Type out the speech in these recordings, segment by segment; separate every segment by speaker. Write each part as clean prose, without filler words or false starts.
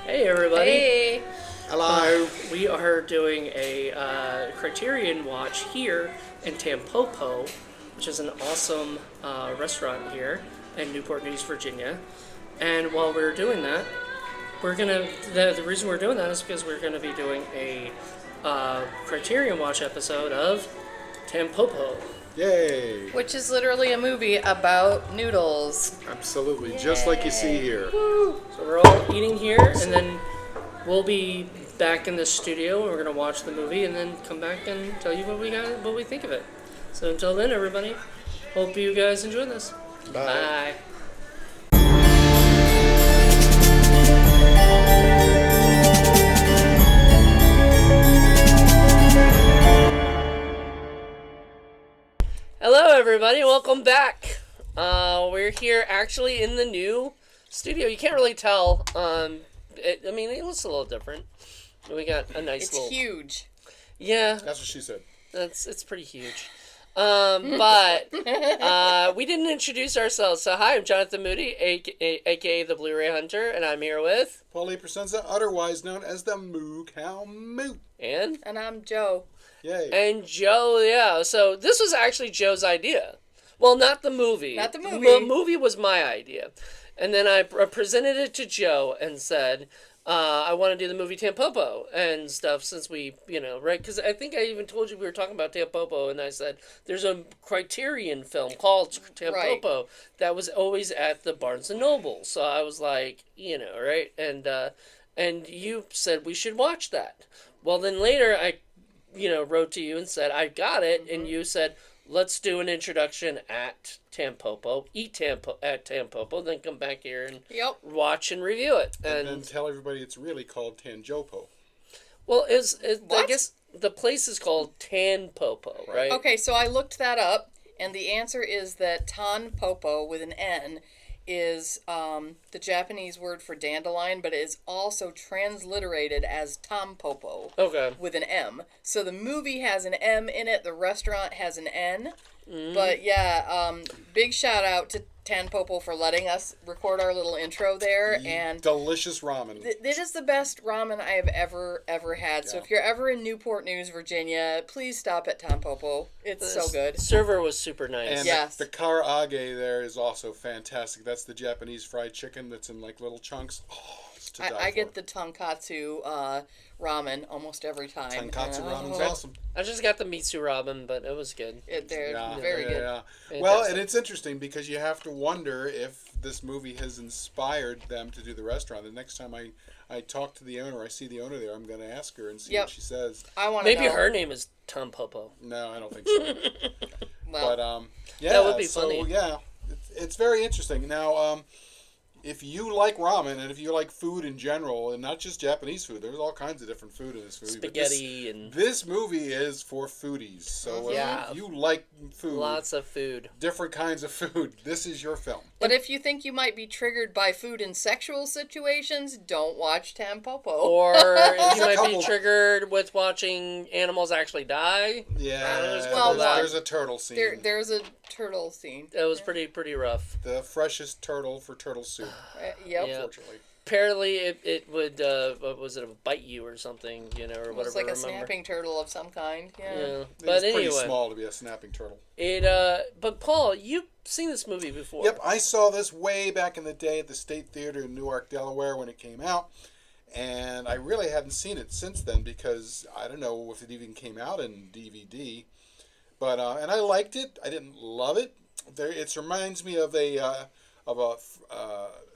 Speaker 1: Hey everybody.
Speaker 2: Hey.
Speaker 3: Hello.
Speaker 1: We are doing a Criterion watch here in Tampopo, which is an awesome restaurant here in Newport News, Virginia. And while we're doing that, the reason we're doing that is because we're gonna be doing a Criterion watch episode of Tampopo.
Speaker 3: Yay.
Speaker 2: Which is literally a movie about noodles.
Speaker 3: Absolutely. Just like you see here.
Speaker 1: So we're all eating here, and then we'll be back in the studio. And we're gonna watch the movie, and then come back and tell you what we think of it. So until then, everybody, hope you guys enjoy this.
Speaker 3: Bye.
Speaker 1: Bye. Hello, everybody. Welcome back. We're here actually in the new studio. You can't really tell. It looks a little different. We got a nice
Speaker 2: It's
Speaker 1: little.
Speaker 2: huge.
Speaker 1: Yeah,
Speaker 3: That's what she said.
Speaker 1: it's pretty huge. But we didn't introduce ourselves. So hi, I'm Jonathan Moody, aka the Blu-ray Hunter, and I'm here with
Speaker 3: Paulie Presezna, otherwise known as the Moo Cow Moot.
Speaker 1: and
Speaker 2: I'm Joe.
Speaker 3: Yay.
Speaker 1: and Joe. Yeah, so this was actually Joe's idea. Well, not the movie.
Speaker 2: Not the movie.
Speaker 1: The movie was my idea, and then I presented it to Joe and said, I want to do the movie Tampopo and stuff since we, right? Because I think I even told you we were talking about Tampopo, and I said there's a Criterion film called Tampopo that was always at the Barnes and Noble. So I was like, right? And you said we should watch that. Well, then later I, wrote to you and said I got it, and you said let's do an introduction at Tampopo, at Tampopo, then come back here and
Speaker 2: Yep.
Speaker 1: watch and review it.
Speaker 3: And then tell everybody it's really called Tanjopo.
Speaker 1: Well, I
Speaker 2: What?
Speaker 1: guess the place is called Tampopo, right?
Speaker 2: Okay, so I looked that up, and the answer is that Tampopo with an N is the Japanese word for dandelion, but it is also transliterated as Tampopo
Speaker 1: Okay.
Speaker 2: with an M. So the movie has an M in it, the restaurant has an N. But yeah, big shout out to Tampopo for letting us record our little intro there, and
Speaker 3: Delicious ramen.
Speaker 2: this is the best ramen I have ever had. So if you're ever in Newport News, Virginia, please stop at Tampopo. It's so good.
Speaker 1: Server was super nice.
Speaker 3: And
Speaker 2: Yes.
Speaker 3: the karaage there is also fantastic. That's the Japanese fried chicken that's in like little chunks. Oh, it's to die
Speaker 2: I
Speaker 3: for.
Speaker 2: get the tonkatsu ramen almost every time.
Speaker 3: Tonkatsu ramen's
Speaker 1: I-
Speaker 3: awesome.
Speaker 1: I just got the Mitsu ramen, but it was good.
Speaker 2: They're
Speaker 3: Yeah,
Speaker 2: very
Speaker 3: yeah,
Speaker 2: good.
Speaker 3: yeah.
Speaker 1: Fantastic.
Speaker 3: Well, and it's interesting because you have to wonder if this movie has inspired them to do the restaurant. The next time I talk to the owner, I see the owner there, I'm going to ask her and see
Speaker 2: Yep.
Speaker 3: what she says.
Speaker 2: I want to
Speaker 1: Maybe
Speaker 2: know.
Speaker 1: her name is Tampopo.
Speaker 3: No, I don't think so.
Speaker 2: Well,
Speaker 3: But yeah,
Speaker 1: That would be
Speaker 3: so,
Speaker 1: funny.
Speaker 3: Yeah, it's very interesting. Now, if you like ramen and if you like food in general, and not just Japanese food, there's all kinds of different food in this movie. but
Speaker 1: Spaghetti and
Speaker 3: this movie is for foodies. So
Speaker 1: Yeah.
Speaker 3: if you like food,
Speaker 1: lots of food.
Speaker 3: different kinds of food, this is your film.
Speaker 2: but if you think you might be triggered by food in sexual situations, don't watch Tampopo.
Speaker 1: Or if you might
Speaker 3: couple-
Speaker 1: be triggered with watching animals actually die.
Speaker 3: Yeah,
Speaker 1: there's
Speaker 3: there's a turtle scene.
Speaker 2: There's a turtle scene.
Speaker 1: It was pretty rough.
Speaker 3: The freshest turtle for turtle soup,
Speaker 2: Yep.
Speaker 1: Yeah.
Speaker 3: unfortunately.
Speaker 1: Apparently, it would what was it, bite you or something, or
Speaker 2: It
Speaker 1: whatever.
Speaker 2: was like a
Speaker 1: remember.
Speaker 2: snapping turtle of some kind. Yeah.
Speaker 1: Yeah, but
Speaker 3: It's pretty
Speaker 1: anyway,
Speaker 3: small to be a snapping turtle.
Speaker 1: But Paul, you've seen this movie before.
Speaker 3: Yep, I saw this way back in the day at the State Theater in Newark, Delaware when it came out. And I really hadn't seen it since then because I don't know if it even came out in DVD. But and I liked it. I didn't love it. It reminds me of a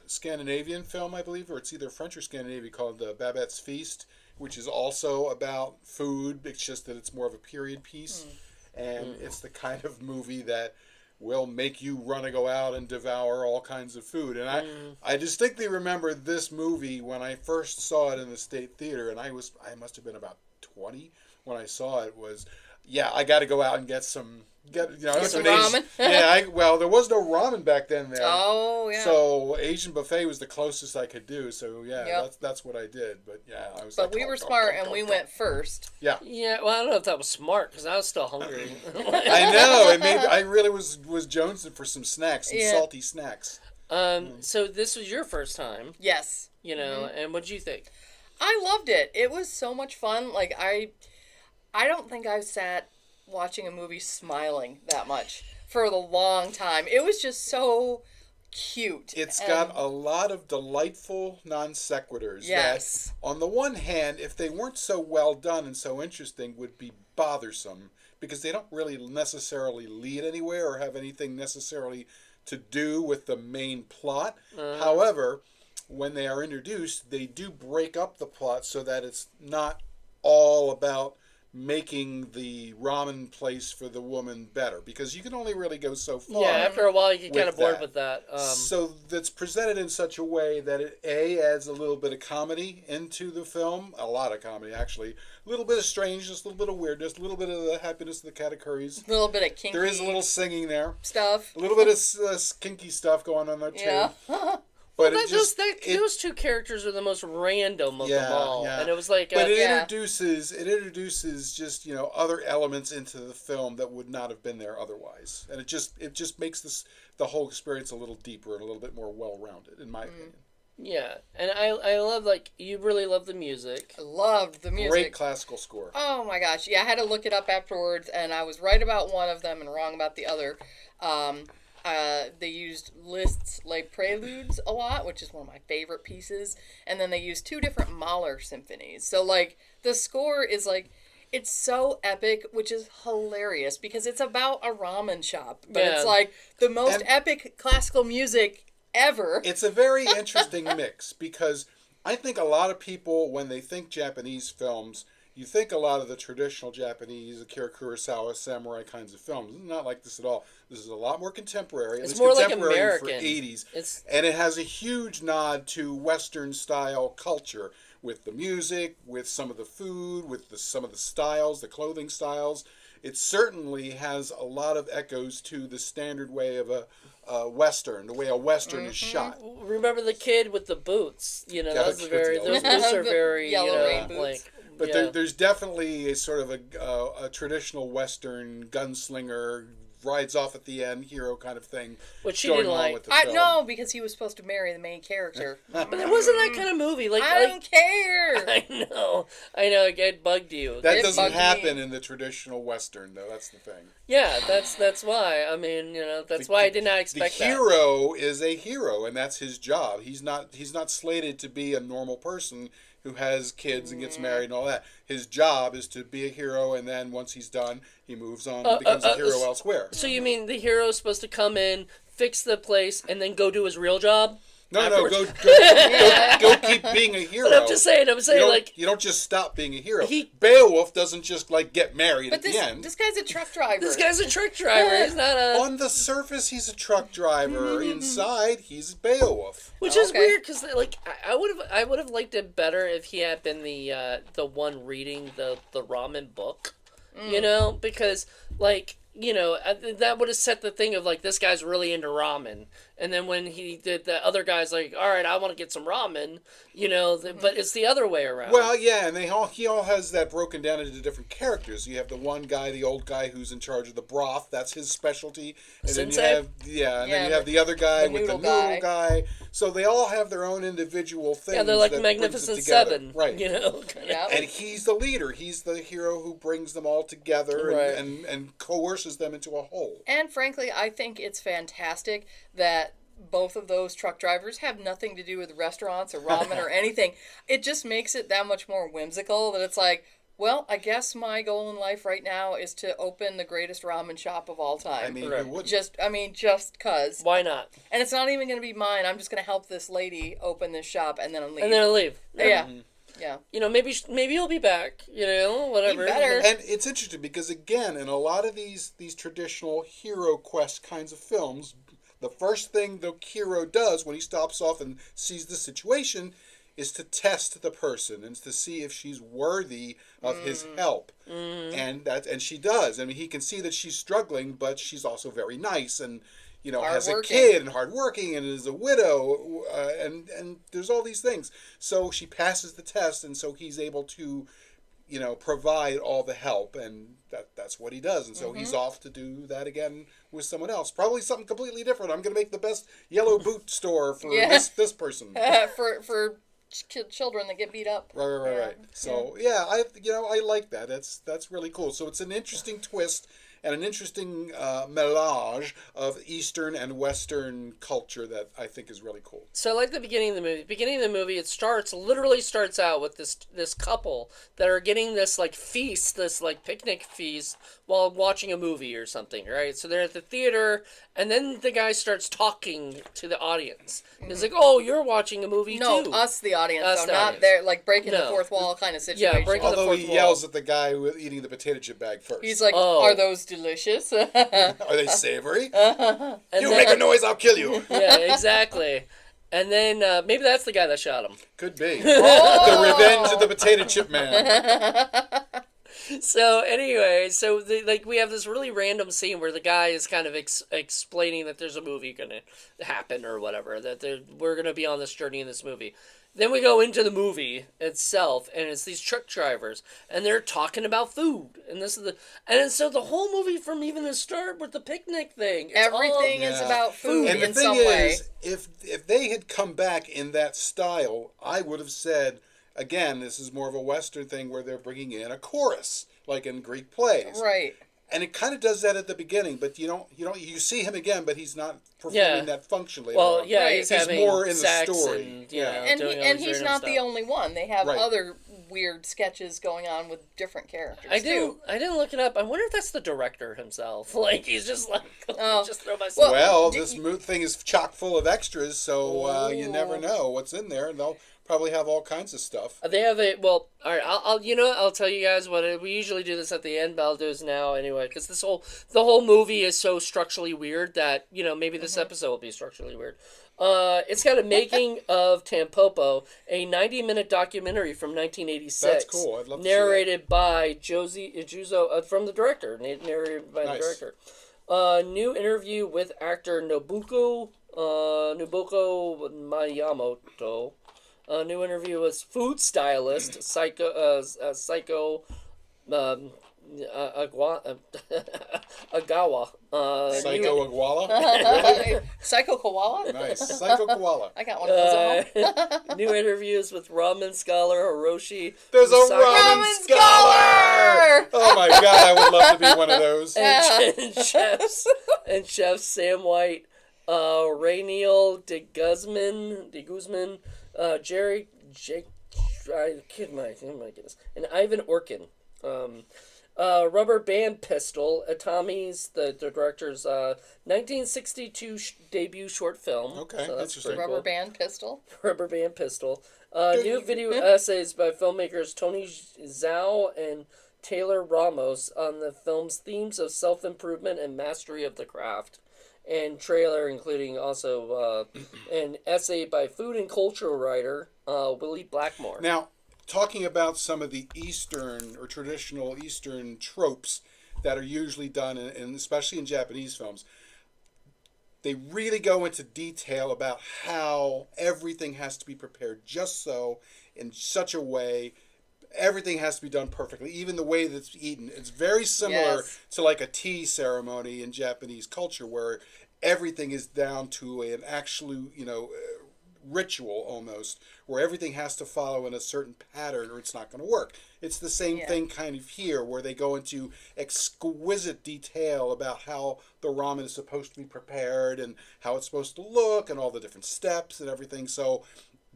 Speaker 3: Scandinavian film, I believe, or it's either French or Scandinavian, called Babette's Feast, which is also about food. It's just that it's more of a period piece. And it's the kind of movie that will make you want to go out and devour all kinds of food. And I distinctly remember this movie when I first saw it in the State Theater, and I must have been about 20 when I saw it. I got to go out and get some
Speaker 2: ramen.
Speaker 3: There was no ramen back then there.
Speaker 2: Oh yeah.
Speaker 3: So Asian buffet was the closest I could do. So yeah,
Speaker 2: Yep.
Speaker 3: that's what I did. But yeah, I was.
Speaker 2: But
Speaker 3: like,
Speaker 2: we
Speaker 3: "Gulp,
Speaker 2: were
Speaker 3: gulp,
Speaker 2: smart
Speaker 3: gulp,
Speaker 2: and we
Speaker 3: gulp,
Speaker 2: went first.
Speaker 3: Yeah.
Speaker 1: Yeah, well, I don't know if that was smart because I was still hungry.
Speaker 3: I know. I really was jonesing for some snacks, some
Speaker 2: Yeah.
Speaker 3: salty snacks.
Speaker 1: So this was your first time,
Speaker 2: Yes.
Speaker 1: and what'd you think?
Speaker 2: I loved it. It was so much fun. Like I don't think I've sat watching a movie smiling that much for the long time. It was just so cute.
Speaker 3: It's
Speaker 2: and-
Speaker 3: got a lot of delightful non sequiturs.
Speaker 2: Yes.
Speaker 3: That, on the one hand, if they weren't so well done and so interesting, would be bothersome because they don't really necessarily lead anywhere or have anything necessarily to do with the main plot. However, when they are introduced, they do break up the plot so that it's not all about making the ramen place for the woman better, because you can only really go so far.
Speaker 1: Yeah, after a while you get kind of
Speaker 3: with
Speaker 1: bored
Speaker 3: that.
Speaker 1: with that.
Speaker 3: So that's presented in such a way that it adds a little bit of comedy into the film, a lot of comedy actually, a little bit of strangeness, a little bit of weirdness, a little bit of the happiness of the katakuri's.
Speaker 2: A little bit of kinky
Speaker 3: There is a little singing there,
Speaker 2: stuff.
Speaker 3: a little bit of kinky stuff going on there too.
Speaker 2: Yeah.
Speaker 3: But
Speaker 1: those two characters are the most random of them all, and it was like,
Speaker 3: but it
Speaker 2: Yeah.
Speaker 3: introduces just other elements into the film that would not have been there otherwise, and it just makes the whole experience a little deeper and a little bit more well rounded, in my opinion.
Speaker 1: yeah, and I love, like, you really love the music.
Speaker 2: I loved the music.
Speaker 3: Great classical score.
Speaker 2: Oh my gosh. Yeah, I had to look it up afterwards, and I was right about one of them and wrong about the other. They used Liszt's Les Preludes a lot, which is one of my favorite pieces. And then they used two different Mahler symphonies. So, like, the score is, like, it's so epic, which is hilarious because it's about a ramen shop. But
Speaker 1: Yeah.
Speaker 2: it's, like, the most epic classical music ever.
Speaker 3: It's a very interesting mix because I think a lot of people, when they think Japanese films, you think a lot of the traditional Japanese, Akira Kurosawa, samurai kinds of films. It's not like this at all. This is a lot more contemporary.
Speaker 1: It's more like
Speaker 3: contemporary
Speaker 1: American.
Speaker 3: For 80s.
Speaker 1: It's
Speaker 3: And it has a huge nod to Western style culture with the music, with some of the food, with some of the styles, the clothing styles. It certainly has a lot of echoes to the standard way of a Western, the way a Western is shot.
Speaker 1: remember the kid with the boots. That
Speaker 3: Yeah,
Speaker 1: was
Speaker 3: the kid
Speaker 1: very.
Speaker 3: with the
Speaker 1: Those
Speaker 3: yellow
Speaker 1: boots are
Speaker 2: The
Speaker 1: very.
Speaker 2: yellow rain boots.
Speaker 1: Like.
Speaker 3: But
Speaker 1: Yeah.
Speaker 3: there's definitely a sort of a traditional Western gunslinger, rides off at the end, hero kind of thing.
Speaker 1: Which she
Speaker 3: going
Speaker 1: didn't
Speaker 3: on
Speaker 1: like.
Speaker 3: with the
Speaker 2: I
Speaker 3: film.
Speaker 2: know, because he was supposed to marry the main character.
Speaker 1: But it wasn't that kind of movie. Like
Speaker 2: I don't care.
Speaker 1: I know. It bugged you.
Speaker 3: That
Speaker 2: It
Speaker 3: doesn't
Speaker 2: bugged
Speaker 3: happen
Speaker 2: me.
Speaker 3: in the traditional Western, though. That's the thing.
Speaker 1: Yeah, that's why. I mean, that's why I did not expect
Speaker 3: the hero is a hero, and that's his job. He's not slated to be a normal person who has kids and gets married and all that. His job is to be a hero, and then once he's done, he moves on and becomes a hero elsewhere.
Speaker 1: So you mean the hero's supposed to come in, fix the place, and then go do his real job?
Speaker 3: No,
Speaker 1: afterwards?
Speaker 3: go keep being a hero.
Speaker 1: But I'm saying,
Speaker 3: You don't just stop being a hero.
Speaker 1: He-
Speaker 3: Beowulf doesn't just get married
Speaker 2: But
Speaker 3: at the end.
Speaker 2: this guy's a truck driver.
Speaker 1: this guy's a truck driver. He's not a.
Speaker 3: On the surface, he's a truck driver. Inside, he's Beowulf.
Speaker 1: Which is
Speaker 2: Okay.
Speaker 1: weird because I would have liked it better if he had been the one reading the ramen book, because that would have set the thing of this guy's really into ramen, and then when he did, the other guy's like, all right, I want to get some ramen, but it's the other way around.
Speaker 3: Well, yeah, and he all has that broken down into different characters. You have the one guy, the old guy who's in charge of the broth. That's his specialty. And
Speaker 1: Sensei?
Speaker 3: then then you have the other guy
Speaker 2: the
Speaker 3: with the
Speaker 2: noodle guy.
Speaker 3: noodle guy. So they all have their own individual things.
Speaker 1: Yeah, they're like
Speaker 3: that
Speaker 1: the
Speaker 3: brings it
Speaker 1: Magnificent
Speaker 3: together.
Speaker 1: Seven,
Speaker 3: right?
Speaker 1: kinda.
Speaker 2: Yep.
Speaker 3: And he's the leader. He's the hero who brings them all together
Speaker 1: Right.
Speaker 3: and coerces them into a whole.
Speaker 2: And frankly, I think it's fantastic that both of those truck drivers have nothing to do with restaurants or ramen or anything. It just makes it that much more whimsical that it's like, well, I guess my goal in life right now is to open the greatest ramen shop of all time.
Speaker 3: I mean,
Speaker 1: Right.
Speaker 3: who wouldn't?
Speaker 2: just cause.
Speaker 1: Why not?
Speaker 2: And it's not even going to be mine. I'm just going to help this lady open this shop and then I'll leave.
Speaker 1: And then I'll leave.
Speaker 2: Yeah. Yeah.
Speaker 1: Maybe he'll be back. Whatever.
Speaker 2: He better.
Speaker 3: And it's interesting because, again, in a lot of these traditional hero quest kinds of films, the first thing the hero does when he stops off and sees the situation is to test the person and to see if she's worthy of his help. And she does. I mean, he can see that she's struggling, but she's also very nice and has a
Speaker 2: Hardworking.
Speaker 3: kid and hardworking and is a widow and there's all these things. So she passes the test, and so he's able to provide all the help, and that's what he does. And so he's off to do that again with someone else. Probably something completely different. I'm going to make the best yellow boot store for this person.
Speaker 2: for children that get beat up.
Speaker 3: Right. So I like that. That's really cool. So it's an interesting twist and an interesting melange of Eastern and Western culture that I think is really cool.
Speaker 1: So I like the beginning of the movie. Beginning of the movie, it literally starts out with this couple that are getting this like feast, this like picnic feast while watching a movie or something, right? So they're at the theater, and then the guy starts talking to the audience. He's like, "Oh, you're watching a movie
Speaker 2: No,
Speaker 1: too."
Speaker 2: us, the audience,
Speaker 1: Us,
Speaker 2: so
Speaker 1: the
Speaker 2: not
Speaker 1: audience.
Speaker 2: there, like breaking the fourth wall kind of situation.
Speaker 1: Yeah, breaking the
Speaker 3: Although
Speaker 1: fourth
Speaker 3: he
Speaker 1: wall.
Speaker 3: yells at the guy who is eating the potato chip bag first.
Speaker 2: He's like,
Speaker 1: Oh.
Speaker 2: "Are those delicious?"
Speaker 3: Are they savory?
Speaker 1: And
Speaker 3: You
Speaker 1: then-
Speaker 3: make a noise, I'll kill you.
Speaker 1: Yeah, exactly. And then maybe that's the guy that shot him.
Speaker 3: Could be. The revenge of the potato chip man.
Speaker 1: So anyway, we have this really random scene where the guy is kind of explaining that there's a movie gonna happen or whatever, that we're gonna be on this journey in this movie. Then we go into the movie itself, and it's these truck drivers, and they're talking about food, and so the whole movie from even the start with the picnic thing, it's
Speaker 2: Everything
Speaker 3: all-
Speaker 2: is
Speaker 3: Yeah.
Speaker 2: about food
Speaker 3: And the
Speaker 2: in
Speaker 3: thing
Speaker 2: some way.
Speaker 3: is, if they had come back in that style, I would have said, again, this is more of a Western thing where they're bringing in a chorus, like in Greek plays.
Speaker 2: Right.
Speaker 3: And it kind of does that at the beginning, but you see him again, but he's not performing that functionally.
Speaker 1: Well,
Speaker 3: at all.
Speaker 1: yeah,
Speaker 2: Right.
Speaker 1: he's
Speaker 3: He's
Speaker 1: having
Speaker 3: more in the
Speaker 1: sex
Speaker 3: story.
Speaker 1: and,
Speaker 3: Yeah.
Speaker 2: And he's not the only one. They have
Speaker 3: Right.
Speaker 2: other weird sketches going on with different characters
Speaker 1: I
Speaker 2: too.
Speaker 1: didn't look it up. I wonder if that's the director himself. Like he's just like,
Speaker 2: Oh.
Speaker 1: just throw myself.
Speaker 3: Well, this thing is chock full of extras, so you never know what's in there, and they'll probably have all kinds of stuff.
Speaker 1: They have all right. I'll tell you guys what we usually do this at the end, but I'll do this now anyway because the whole movie is so structurally weird that maybe this episode will be structurally weird. It's got a making of Tampopo, a 90-minute documentary from 1986.
Speaker 3: That's cool. I'd love to see that.
Speaker 1: narrated by Josie Juzo from the director. Narrated by the director. New interview with actor Nobuko Miyamoto. New interview with food stylist Psycho Agawa.
Speaker 3: Psycho Iguala?
Speaker 2: Psycho Koala?
Speaker 3: Nice. Psycho Koala.
Speaker 2: I got one of those at home.
Speaker 1: New interviews with ramen scholar Hiroshi.
Speaker 3: There's a
Speaker 1: Misaki-
Speaker 3: ramen scholar! Oh my god, I would love to be one of those.
Speaker 1: and chefs Sam White, Rainiel de Guzman, Jerry Jake, my goodness, and Ivan Orkin. Rubber Band Pistol, Tommy's the director's 1962 debut short film.
Speaker 3: Okay,
Speaker 1: so that's
Speaker 3: interesting.
Speaker 1: pretty
Speaker 2: Rubber
Speaker 1: cool.
Speaker 2: band pistol.
Speaker 1: Rubber Band Pistol. New video essays by filmmakers Tony Zhao and Taylor Ramos on the film's themes of self-improvement and mastery of the craft. And trailer including also an essay by food and culture writer Willie Blackmore.
Speaker 3: Now, talking about some of the Eastern or traditional Eastern tropes that are usually done, and especially in Japanese films, they really go into detail about how everything has to be prepared just so, in such a way. Everything has to be done perfectly, even the way that's eaten. It's very similar to like a tea ceremony in Japanese culture where everything is down to an actual, ritual almost, where everything has to follow in a certain pattern or it's not going to work. It's the same thing kind of here where they go into exquisite detail about how the ramen is supposed to be prepared and how it's supposed to look and all the different steps and everything. So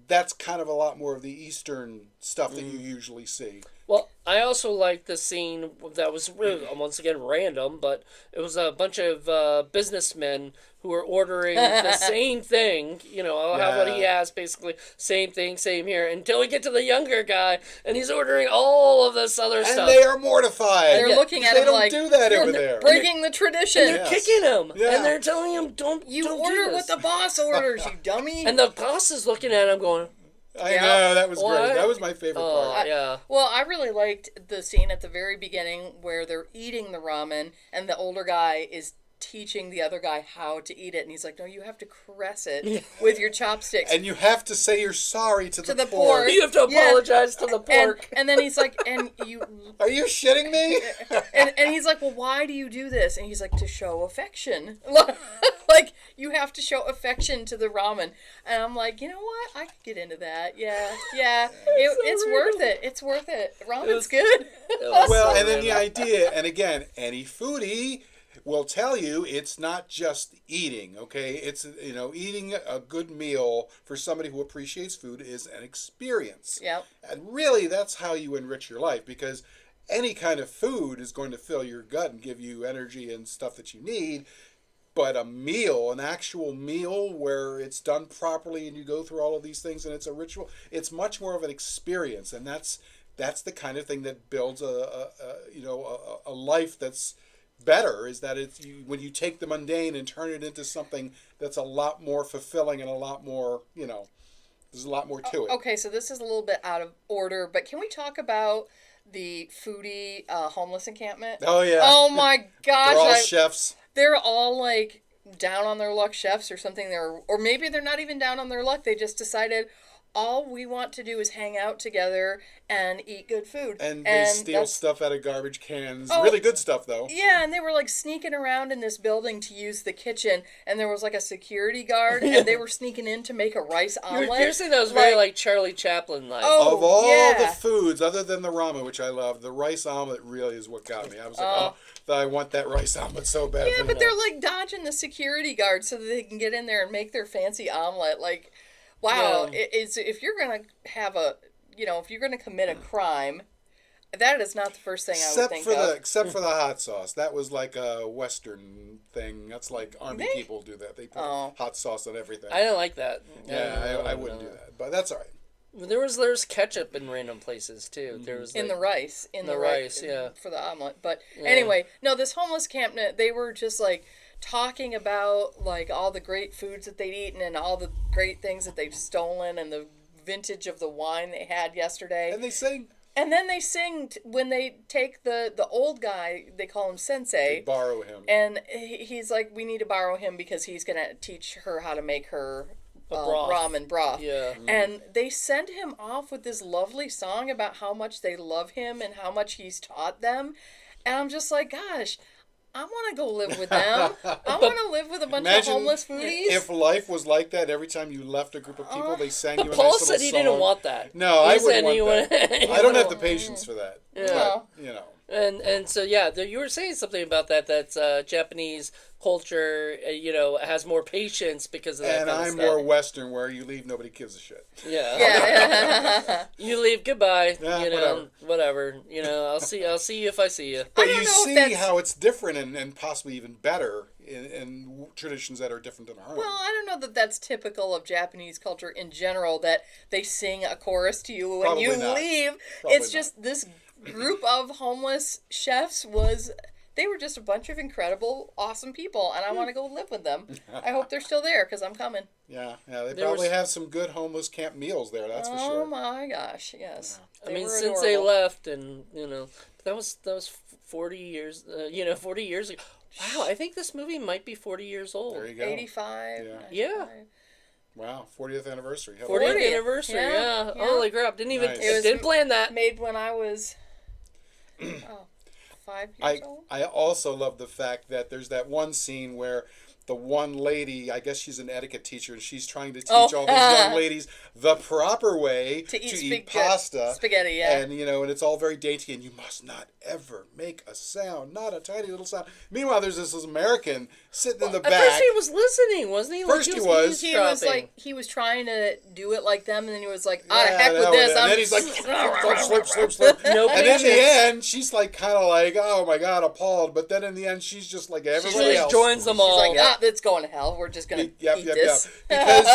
Speaker 3: that's kind of a lot more of the Eastern stuff that you usually see.
Speaker 1: Well, I also like the scene that was really, once again random, but it was a bunch of businessmen who were ordering the same thing. I'll have what he has, basically. Same thing, same here. Until we get to the younger guy, and he's ordering all of this other stuff.
Speaker 3: And they are mortified.
Speaker 2: They're looking at
Speaker 3: they
Speaker 2: him
Speaker 3: don't
Speaker 2: like,
Speaker 3: do that
Speaker 2: "You're
Speaker 3: over there.
Speaker 2: breaking the tradition.
Speaker 1: They're kicking him,
Speaker 3: Yeah.
Speaker 1: and they're telling him, don't
Speaker 2: You
Speaker 1: don't
Speaker 2: order
Speaker 1: do
Speaker 2: what
Speaker 1: this.
Speaker 2: the boss orders, you dummy."
Speaker 1: And the boss is looking at him going,
Speaker 3: I know, that was
Speaker 1: What?
Speaker 3: great. That was my favorite part.
Speaker 1: yeah.
Speaker 2: Well, I really liked the scene at the very beginning where they're eating the ramen and the older guy is teaching the other guy how to eat it, and he's like, no, you have to caress it with your chopsticks.
Speaker 3: And you have to say you're sorry to the
Speaker 2: the
Speaker 3: pork.
Speaker 1: You have to apologize to the pork.
Speaker 2: And then he's like, and you...
Speaker 3: Are you shitting me?
Speaker 2: and he's like, well, why do you do this? And he's like, to show affection. Like, you have to show affection to the ramen. And I'm like, you know what? I could get into that. Yeah. It's worth it. It's worth it. Ramen's good.
Speaker 3: Well, and then the idea, and again, any foodie will tell you it's not just eating, okay? It's, eating a good meal for somebody who appreciates food is an experience.
Speaker 2: Yep.
Speaker 3: And really, that's how you enrich your life, because any kind of food is going to fill your gut and give you energy and stuff that you need. But a meal, an actual meal where it's done properly and you go through all of these things and it's a ritual, it's much more of an experience. And that's the kind of thing that builds a life that's better, is that when you take the mundane and turn it into something that's a lot more fulfilling and a lot more, there's a lot more to it.
Speaker 2: Okay, so this is a little bit out of order, but can we talk about the foodie homeless encampment?
Speaker 3: Oh, yeah.
Speaker 2: Oh, my gosh.
Speaker 3: They're all chefs.
Speaker 2: They're all, like, down on their luck chefs or something. Or maybe they're not even down on their luck. They just decided, all we want to do is hang out together and eat good food.
Speaker 3: And they steal stuff out of garbage cans.
Speaker 2: Oh,
Speaker 3: really good stuff, though.
Speaker 2: Yeah, and they were, like, sneaking around in this building to use the kitchen. And there was, like, a security guard. And they were sneaking in to make a rice omelet.
Speaker 1: You're saying that was very, like, Charlie Chaplin-like.
Speaker 2: Oh,
Speaker 3: of all
Speaker 2: yeah.
Speaker 3: the foods, other than the ramen, which I love, the rice omelet really is what got me. I was like, I want that rice omelet so badly.
Speaker 2: Yeah, but they're, like, dodging the security guard so that they can get in there and make their fancy omelet. Like, wow, if you're going to have if you're going to commit a crime, that is not the first thing I would think of.
Speaker 3: Except for the hot sauce. That was like a Western thing. That's like Army people do that. They put hot sauce on everything.
Speaker 1: I don't like that.
Speaker 3: Yeah, I wouldn't do that. But that's all right.
Speaker 1: There's ketchup in random places too. There was
Speaker 2: in the rice,
Speaker 1: yeah,
Speaker 2: for the omelet. But anyway, no, this homeless camp, they were just like talking about like all the great foods that they'd eaten and all the great things that they'd stolen and the vintage of the wine they had yesterday.
Speaker 3: And they sing.
Speaker 2: And then they sing when they take the old guy, they call him Sensei.
Speaker 3: They borrow him.
Speaker 2: And he's like, we need to borrow him because he's going to teach her how to make her ramen broth.
Speaker 1: Yeah.
Speaker 2: And they send him off with this lovely song about how much they love him and how much he's taught them. And I'm just like, gosh, I want to go live with them. I want to live with a bunch of homeless foodies.
Speaker 3: If life was like that, every time you left a group of people, they sang you a nice
Speaker 1: Paul
Speaker 3: little
Speaker 1: said he
Speaker 3: song.
Speaker 1: didn't want that.
Speaker 3: No, I wouldn't want that. I don't have the patience for that.
Speaker 1: Yeah.
Speaker 3: But,
Speaker 1: And so you were saying something about that's Japanese culture, has more patience because of that.
Speaker 3: And
Speaker 1: kind
Speaker 3: I'm
Speaker 1: of stuff.
Speaker 3: more Western, where you leave, nobody gives a shit.
Speaker 1: Yeah. You leave, goodbye.
Speaker 3: Yeah,
Speaker 1: whatever. I'll see you if I see you.
Speaker 3: But you see how it's different and possibly even better in traditions that are different than our own.
Speaker 2: Well, I don't know that that's typical of Japanese culture in general, that they sing a chorus to you when
Speaker 3: Probably
Speaker 2: you
Speaker 3: not.
Speaker 2: leave.
Speaker 3: Probably
Speaker 2: It's just this group of homeless chefs they were just a bunch of incredible, awesome people, and I want to go live with them. I hope they're still there, because I'm coming.
Speaker 3: Yeah, they probably have some good homeless camp meals there, that's for sure.
Speaker 2: Oh my gosh, yes.
Speaker 1: I mean, since they left, and, that was 40 years, 40 years ago. Wow, I think this movie might be 40 years old.
Speaker 3: There you go.
Speaker 2: 85.
Speaker 1: Yeah.
Speaker 3: Wow, 40th anniversary.
Speaker 1: 40th anniversary, yeah. Holy crap, didn't plan that.
Speaker 2: Made when I was 5 years old.
Speaker 3: I also love the fact that there's that one scene where the one lady, I guess she's an etiquette teacher, and she's trying to teach all these young ladies the proper way to eat pasta.
Speaker 2: Spaghetti, yeah.
Speaker 3: And, and it's all very dainty, and you must not ever make a sound, not a tiny little sound. Meanwhile, there's this American sitting in the back.
Speaker 1: At first he was listening, wasn't he?
Speaker 3: First he was.
Speaker 2: He was trying to do it like them, and then he was like,
Speaker 3: yeah,
Speaker 2: heck with this.
Speaker 3: And then he's like, slip.
Speaker 1: No
Speaker 3: and in the end, she's like, kind of like, oh my God, appalled. But then in the end, she's just like everybody else.
Speaker 1: Joins them all.
Speaker 2: She's like, it's going to hell. We're just going to eat this.
Speaker 3: Because,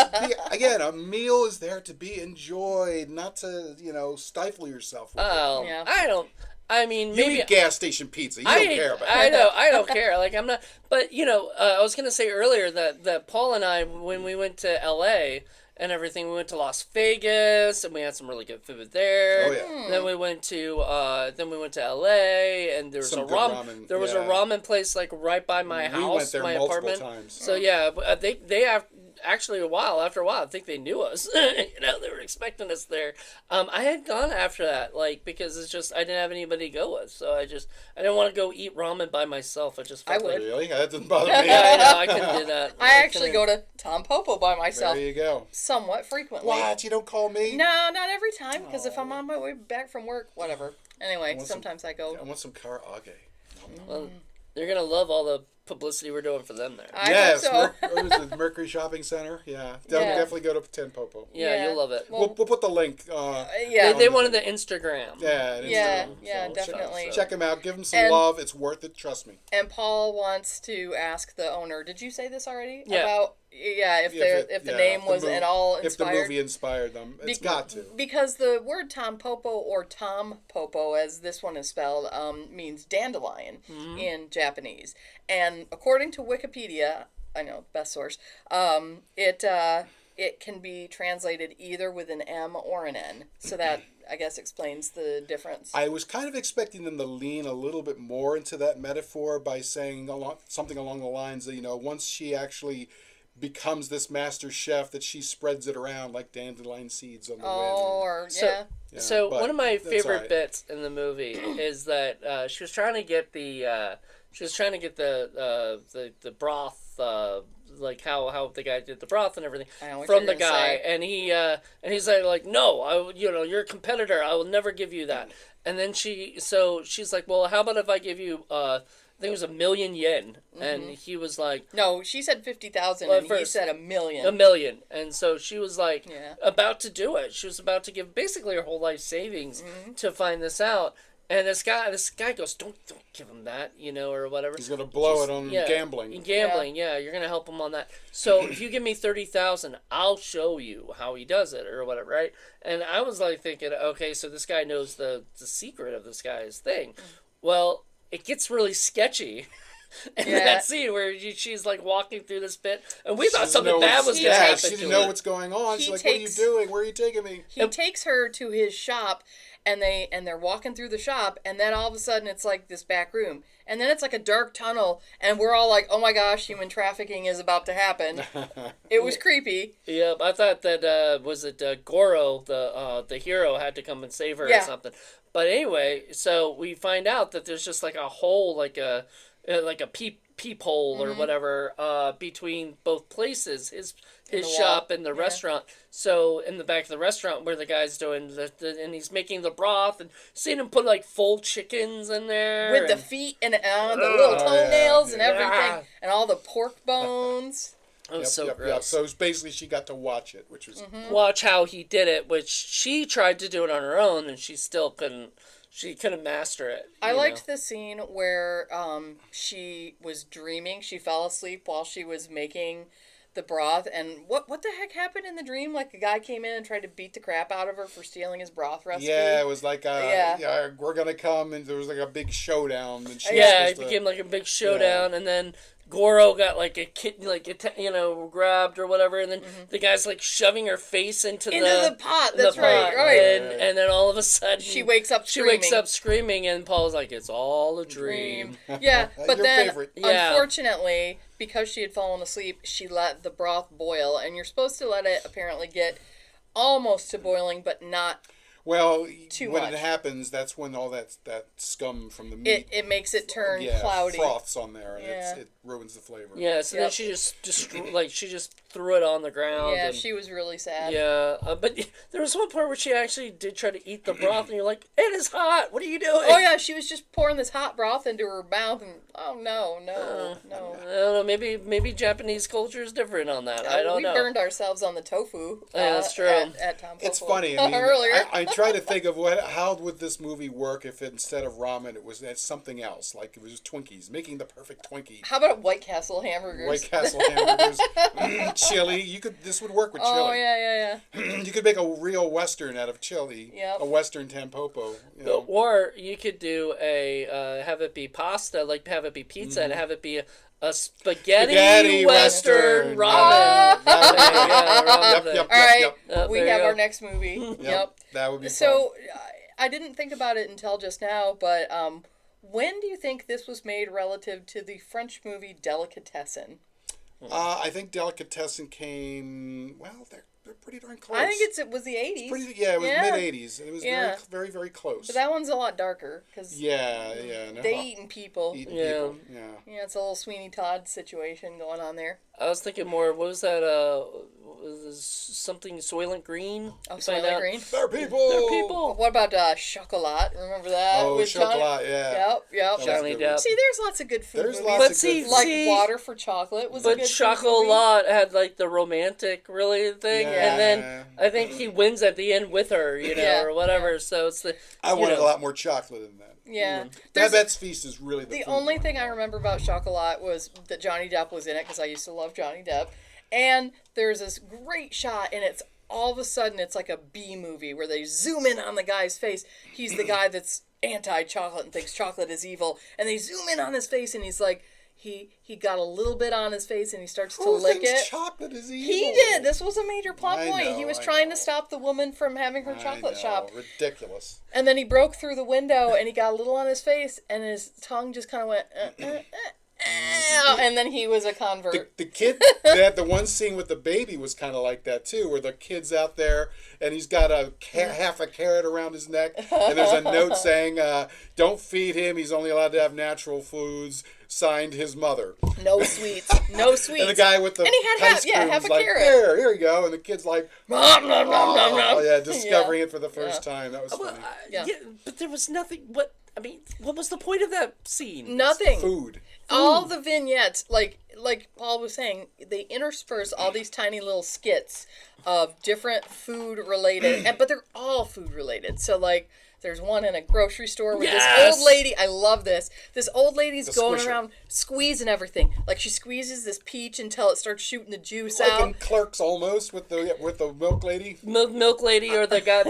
Speaker 3: again, a meal is there to be enjoyed, not to, stifle yourself with it.
Speaker 1: I mean,
Speaker 3: you eat gas station pizza. You don't care about it.
Speaker 1: I don't care. Like, I'm not. But, I was going to say earlier that Paul and I, when we went to L.A., and everything. We went to Las Vegas, and we had some really good food there.
Speaker 3: Oh, yeah.
Speaker 1: Then we went to LA, and there was
Speaker 3: Some
Speaker 1: a
Speaker 3: good ramen,
Speaker 1: There was a
Speaker 3: yeah.
Speaker 1: ramen place like right by my house,
Speaker 3: We went there
Speaker 1: my
Speaker 3: multiple
Speaker 1: apartment.
Speaker 3: times.
Speaker 1: So yeah, they have. Actually, after a while, I think they knew us. They were expecting us there. I had gone after that, because it's just I didn't have anybody to go with, so I didn't want to go eat ramen by myself. I just felt
Speaker 2: I would.
Speaker 3: Really? That doesn't bother me.
Speaker 1: Yeah, I know I couldn't do that.
Speaker 2: I actually go to Tampopo by myself
Speaker 3: There you go.
Speaker 2: somewhat frequently.
Speaker 3: What? You don't call me?
Speaker 2: No, not every time, because if I'm on my way back from work, whatever. Anyway, sometimes I go.
Speaker 3: I want some karaage.
Speaker 1: Well, they're gonna love all the publicity we're doing for them there.
Speaker 2: I
Speaker 3: Yes,
Speaker 2: hope so.
Speaker 3: what is it, Mercury Shopping Center? Yeah. Definitely go to Tampopo.
Speaker 1: Yeah,
Speaker 2: Yeah.
Speaker 1: you'll love it.
Speaker 2: Well,
Speaker 3: We'll put the link.
Speaker 2: Yeah.
Speaker 1: They wanted the Instagram.
Speaker 3: Yeah,
Speaker 2: Yeah,
Speaker 3: Instagram.
Speaker 2: yeah,
Speaker 3: So
Speaker 2: definitely.
Speaker 3: Check them out. Give them some
Speaker 2: And-
Speaker 3: love. It's worth it. Trust me.
Speaker 2: And Paul wants to ask the owner. Did you say this already?
Speaker 1: Yeah.
Speaker 2: About if the name was at all
Speaker 3: If the
Speaker 2: inspired.
Speaker 3: movie inspired them, it's got to.
Speaker 2: Because the word Tampopo or Tampopo, as this one is spelled, means dandelion in Japanese. And according to Wikipedia, I know, best source, it can be translated either with an M or an N. So that, I guess, explains the difference.
Speaker 3: I was kind of expecting them to lean a little bit more into that metaphor by saying something along the lines that, once she actually becomes this master chef, that she spreads it around like dandelion seeds on the wind.
Speaker 2: Yeah.
Speaker 1: So
Speaker 3: but
Speaker 1: one of my
Speaker 3: that's
Speaker 1: favorite
Speaker 3: all right.
Speaker 1: bits in the movie is that she was trying to get the broth, like how the guy did the broth and everything
Speaker 2: I know what
Speaker 1: from
Speaker 2: you're
Speaker 1: the
Speaker 2: gonna
Speaker 1: guy,
Speaker 2: say.
Speaker 1: and he's like, no, you're a competitor. I will never give you that. And then she's like, well, how about if I give you I think it was 1,000,000 yen, and he was like,
Speaker 2: No, she said 50,000
Speaker 1: Well,
Speaker 2: and he
Speaker 1: first-
Speaker 2: said 1,000,000.
Speaker 1: 1,000,000, and so she was like
Speaker 2: Yeah.
Speaker 1: about to do it. She was about to give basically her whole life savings to find this out. And this guy goes, don't give him that, or whatever.
Speaker 3: He's going to blow it on gambling.
Speaker 1: Gambling, yeah, you're gonna help him on that. So if you give me 30,000, I'll show you how he does it or whatever, right? And I was like thinking, okay, so this guy knows the secret of this guy's thing. Well, it gets really sketchy. In that scene where she's like walking through this pit, and we thought something bad was going to happen.
Speaker 3: She
Speaker 1: to
Speaker 3: didn't know
Speaker 1: her.
Speaker 3: what's going on. She's like,
Speaker 2: takes-
Speaker 3: "What are you doing? Where are you taking me?"
Speaker 2: He takes her to his shop, and they're walking through the shop, and then all of a sudden it's like this back room, and then it's like a dark tunnel, and we're all like, "Oh my gosh, human trafficking is about to happen." It was creepy.
Speaker 1: Yeah, I thought that was it Goro, the hero, had to come and save her or
Speaker 2: Yeah.
Speaker 1: something. But anyway, so we find out that there's just like a hole, like a peephole or whatever, between both places, his shop and the restaurant. So in the back of the restaurant where the guy's doing and he's making the broth, and seeing him put like full chickens in there
Speaker 2: With the
Speaker 1: and-
Speaker 2: feet and the little toenails and
Speaker 3: yeah.
Speaker 2: everything,
Speaker 1: Yeah.
Speaker 2: and all the pork bones.
Speaker 1: It was so
Speaker 3: Yep.
Speaker 1: gross.
Speaker 3: So basically, she got to watch it, which was
Speaker 1: Watch how he did it, which she tried to do it on her own, and she still couldn't. She couldn't master it.
Speaker 2: I
Speaker 1: you
Speaker 2: liked
Speaker 1: know?
Speaker 2: the scene where she was dreaming. She fell asleep while she was making the broth. And what the heck happened in the dream? Like a guy came in and tried to beat the crap out of her for stealing his broth recipe.
Speaker 3: Yeah, it was like,
Speaker 2: Yeah.
Speaker 3: we're gonna come, and there was like a big showdown. And she was
Speaker 1: Yeah, it
Speaker 3: supposed to-
Speaker 1: became like a big showdown, and then Goro got like a kid, grabbed or whatever, and then the guy's like shoving her face into
Speaker 2: the pot.
Speaker 1: the
Speaker 2: That's right,
Speaker 1: pot,
Speaker 2: right.
Speaker 1: And then all of a sudden
Speaker 2: She wakes up
Speaker 1: She
Speaker 2: screaming.
Speaker 1: wakes up screaming, and Paul's like, "It's all a dream."
Speaker 2: Yeah, but
Speaker 3: Your
Speaker 2: then
Speaker 3: favorite.
Speaker 1: Yeah.
Speaker 2: unfortunately, because she had fallen asleep, she let the broth boil, and you're supposed to let it apparently get almost to boiling, but not.
Speaker 3: Well,
Speaker 2: Too
Speaker 3: when
Speaker 2: much.
Speaker 3: it happens, that's when all that scum from the meat,
Speaker 2: It makes it turn cloudy.
Speaker 3: froths on there, and
Speaker 2: Yeah.
Speaker 3: it ruins the flavor.
Speaker 1: Yeah, so then
Speaker 2: Yep.
Speaker 1: she just she just threw it on the ground.
Speaker 2: Yeah,
Speaker 1: and,
Speaker 2: she was really sad.
Speaker 1: Yeah, but there was one part where she actually did try to eat the broth, and you're like, "It is hot. What are you doing?"
Speaker 2: Oh yeah, she was just pouring this hot broth into her mouth, and oh no.
Speaker 1: I don't know. Maybe Japanese culture is different on that. I don't
Speaker 2: we
Speaker 1: know.
Speaker 2: burned ourselves on the tofu.
Speaker 1: Yeah, that's true.
Speaker 2: At Tampopo.
Speaker 3: It's funny. I mean,
Speaker 2: earlier.
Speaker 3: I try to think of how would this movie work if instead of ramen it was something else, like it was Twinkies, making the perfect Twinkie.
Speaker 2: How about White Castle hamburgers?
Speaker 3: White Castle hamburgers, chili. This would work with chili.
Speaker 2: Oh yeah.
Speaker 3: You could make a real Western out of chili.
Speaker 2: Yep.
Speaker 3: A Western Tampopo. You know.
Speaker 1: Or you could do have it be pasta, like have it be pizza, and have it be A spaghetti,
Speaker 3: Spaghetti
Speaker 1: western
Speaker 3: western.
Speaker 1: ramen.
Speaker 3: Yep, yep,
Speaker 2: All right,
Speaker 3: yep.
Speaker 2: we
Speaker 1: there you
Speaker 2: have
Speaker 1: go.
Speaker 2: our next movie. Yep.
Speaker 3: That would be fun.
Speaker 2: So, I didn't think about it until just now, but when do you think this was made relative to the French movie Delicatessen?
Speaker 3: I think Delicatessen came. Well, they're pretty darn close.
Speaker 2: I think it was the 80s.
Speaker 3: It was mid 80s. It was
Speaker 2: Yeah.
Speaker 3: very, very close.
Speaker 2: But that one's a lot darker because
Speaker 3: Yeah. No.
Speaker 2: they eating people.
Speaker 3: Eating
Speaker 1: Yeah.
Speaker 3: people. Yeah.
Speaker 2: Yeah, it's a little Sweeney Todd situation going on there.
Speaker 1: I was thinking more. What was that? Was this something Soylent Green?
Speaker 2: Oh,
Speaker 1: You find
Speaker 2: Soylent
Speaker 1: out?
Speaker 2: Green.
Speaker 3: They're people.
Speaker 1: They're people.
Speaker 2: What about Chocolat? Remember that?
Speaker 3: Oh,
Speaker 2: With Johnny-
Speaker 3: Chocolat, yeah.
Speaker 2: Yep.
Speaker 3: That was
Speaker 1: Johnny
Speaker 3: a good one.
Speaker 1: Depp.
Speaker 2: See, there's lots of good food
Speaker 3: There's
Speaker 2: movies.
Speaker 3: lots
Speaker 1: But
Speaker 3: of
Speaker 1: see,
Speaker 3: good
Speaker 2: Like
Speaker 1: see,
Speaker 2: Water for Chocolate was a
Speaker 1: but
Speaker 2: good food movie.
Speaker 1: Chocolat had like the romantic really thing,
Speaker 3: Yeah.
Speaker 1: and then I think he wins at the end with her,
Speaker 2: Yeah.
Speaker 1: or whatever. So it's the
Speaker 3: I wanted a lot more chocolate in that.
Speaker 2: Yeah. There's-
Speaker 3: Babette's Feast is really the
Speaker 2: The
Speaker 3: food
Speaker 2: only
Speaker 3: one.
Speaker 2: thing I remember about Chocolat was that Johnny Depp was in it because I used to love Johnny Depp. And there's this great shot, and it's all of a sudden it's like a B movie where they zoom in on the guy's face. He's the guy that's anti-chocolate and thinks chocolate is evil, and they zoom in on his face, and he's like, he got a little bit on his face, and he starts to
Speaker 3: Who
Speaker 2: lick
Speaker 3: thinks
Speaker 2: it.
Speaker 3: chocolate is evil?
Speaker 2: He did. This was a major plot
Speaker 3: I
Speaker 2: point.
Speaker 3: know,
Speaker 2: He was
Speaker 3: I
Speaker 2: trying
Speaker 3: know.
Speaker 2: to stop the woman from having her chocolate
Speaker 3: I know,
Speaker 2: shop.
Speaker 3: ridiculous.
Speaker 2: And then he broke through the window and he got a little on his face and his tongue just kind of went, and then he was a convert.
Speaker 3: The kid, that the one scene with the baby was kind of like that too, where the kid's out there and he's got half a carrot around his neck, and there's a note saying, "Don't feed him. He's only allowed to have natural foods." Signed, his mother.
Speaker 2: No sweets. No sweets.
Speaker 3: And the guy with the
Speaker 2: And he had
Speaker 3: ice
Speaker 2: half
Speaker 3: cream's
Speaker 2: a
Speaker 3: like,
Speaker 2: carrot.
Speaker 3: Here you go. And the kid's like,
Speaker 2: Nom, nom, nom, nom, nom.
Speaker 3: oh yeah, discovering it for the first time. That was
Speaker 1: Well,
Speaker 3: funny.
Speaker 2: Yeah.
Speaker 1: yeah, but there was nothing. What was the point of that scene?
Speaker 2: Nothing.
Speaker 3: Food.
Speaker 2: All the vignettes, like Paul was saying, they intersperse all these tiny little skits of different food related, but they're all food related. So like, there's one in a grocery store with
Speaker 1: Yes!
Speaker 2: this old lady. I love this. This old lady's
Speaker 3: The
Speaker 2: going
Speaker 3: squisher.
Speaker 2: around squeezing everything. Like she squeezes this peach until it starts shooting the juice
Speaker 3: Like
Speaker 2: out.
Speaker 3: in Clerks, almost with the milk lady.
Speaker 1: Milk lady, or the guy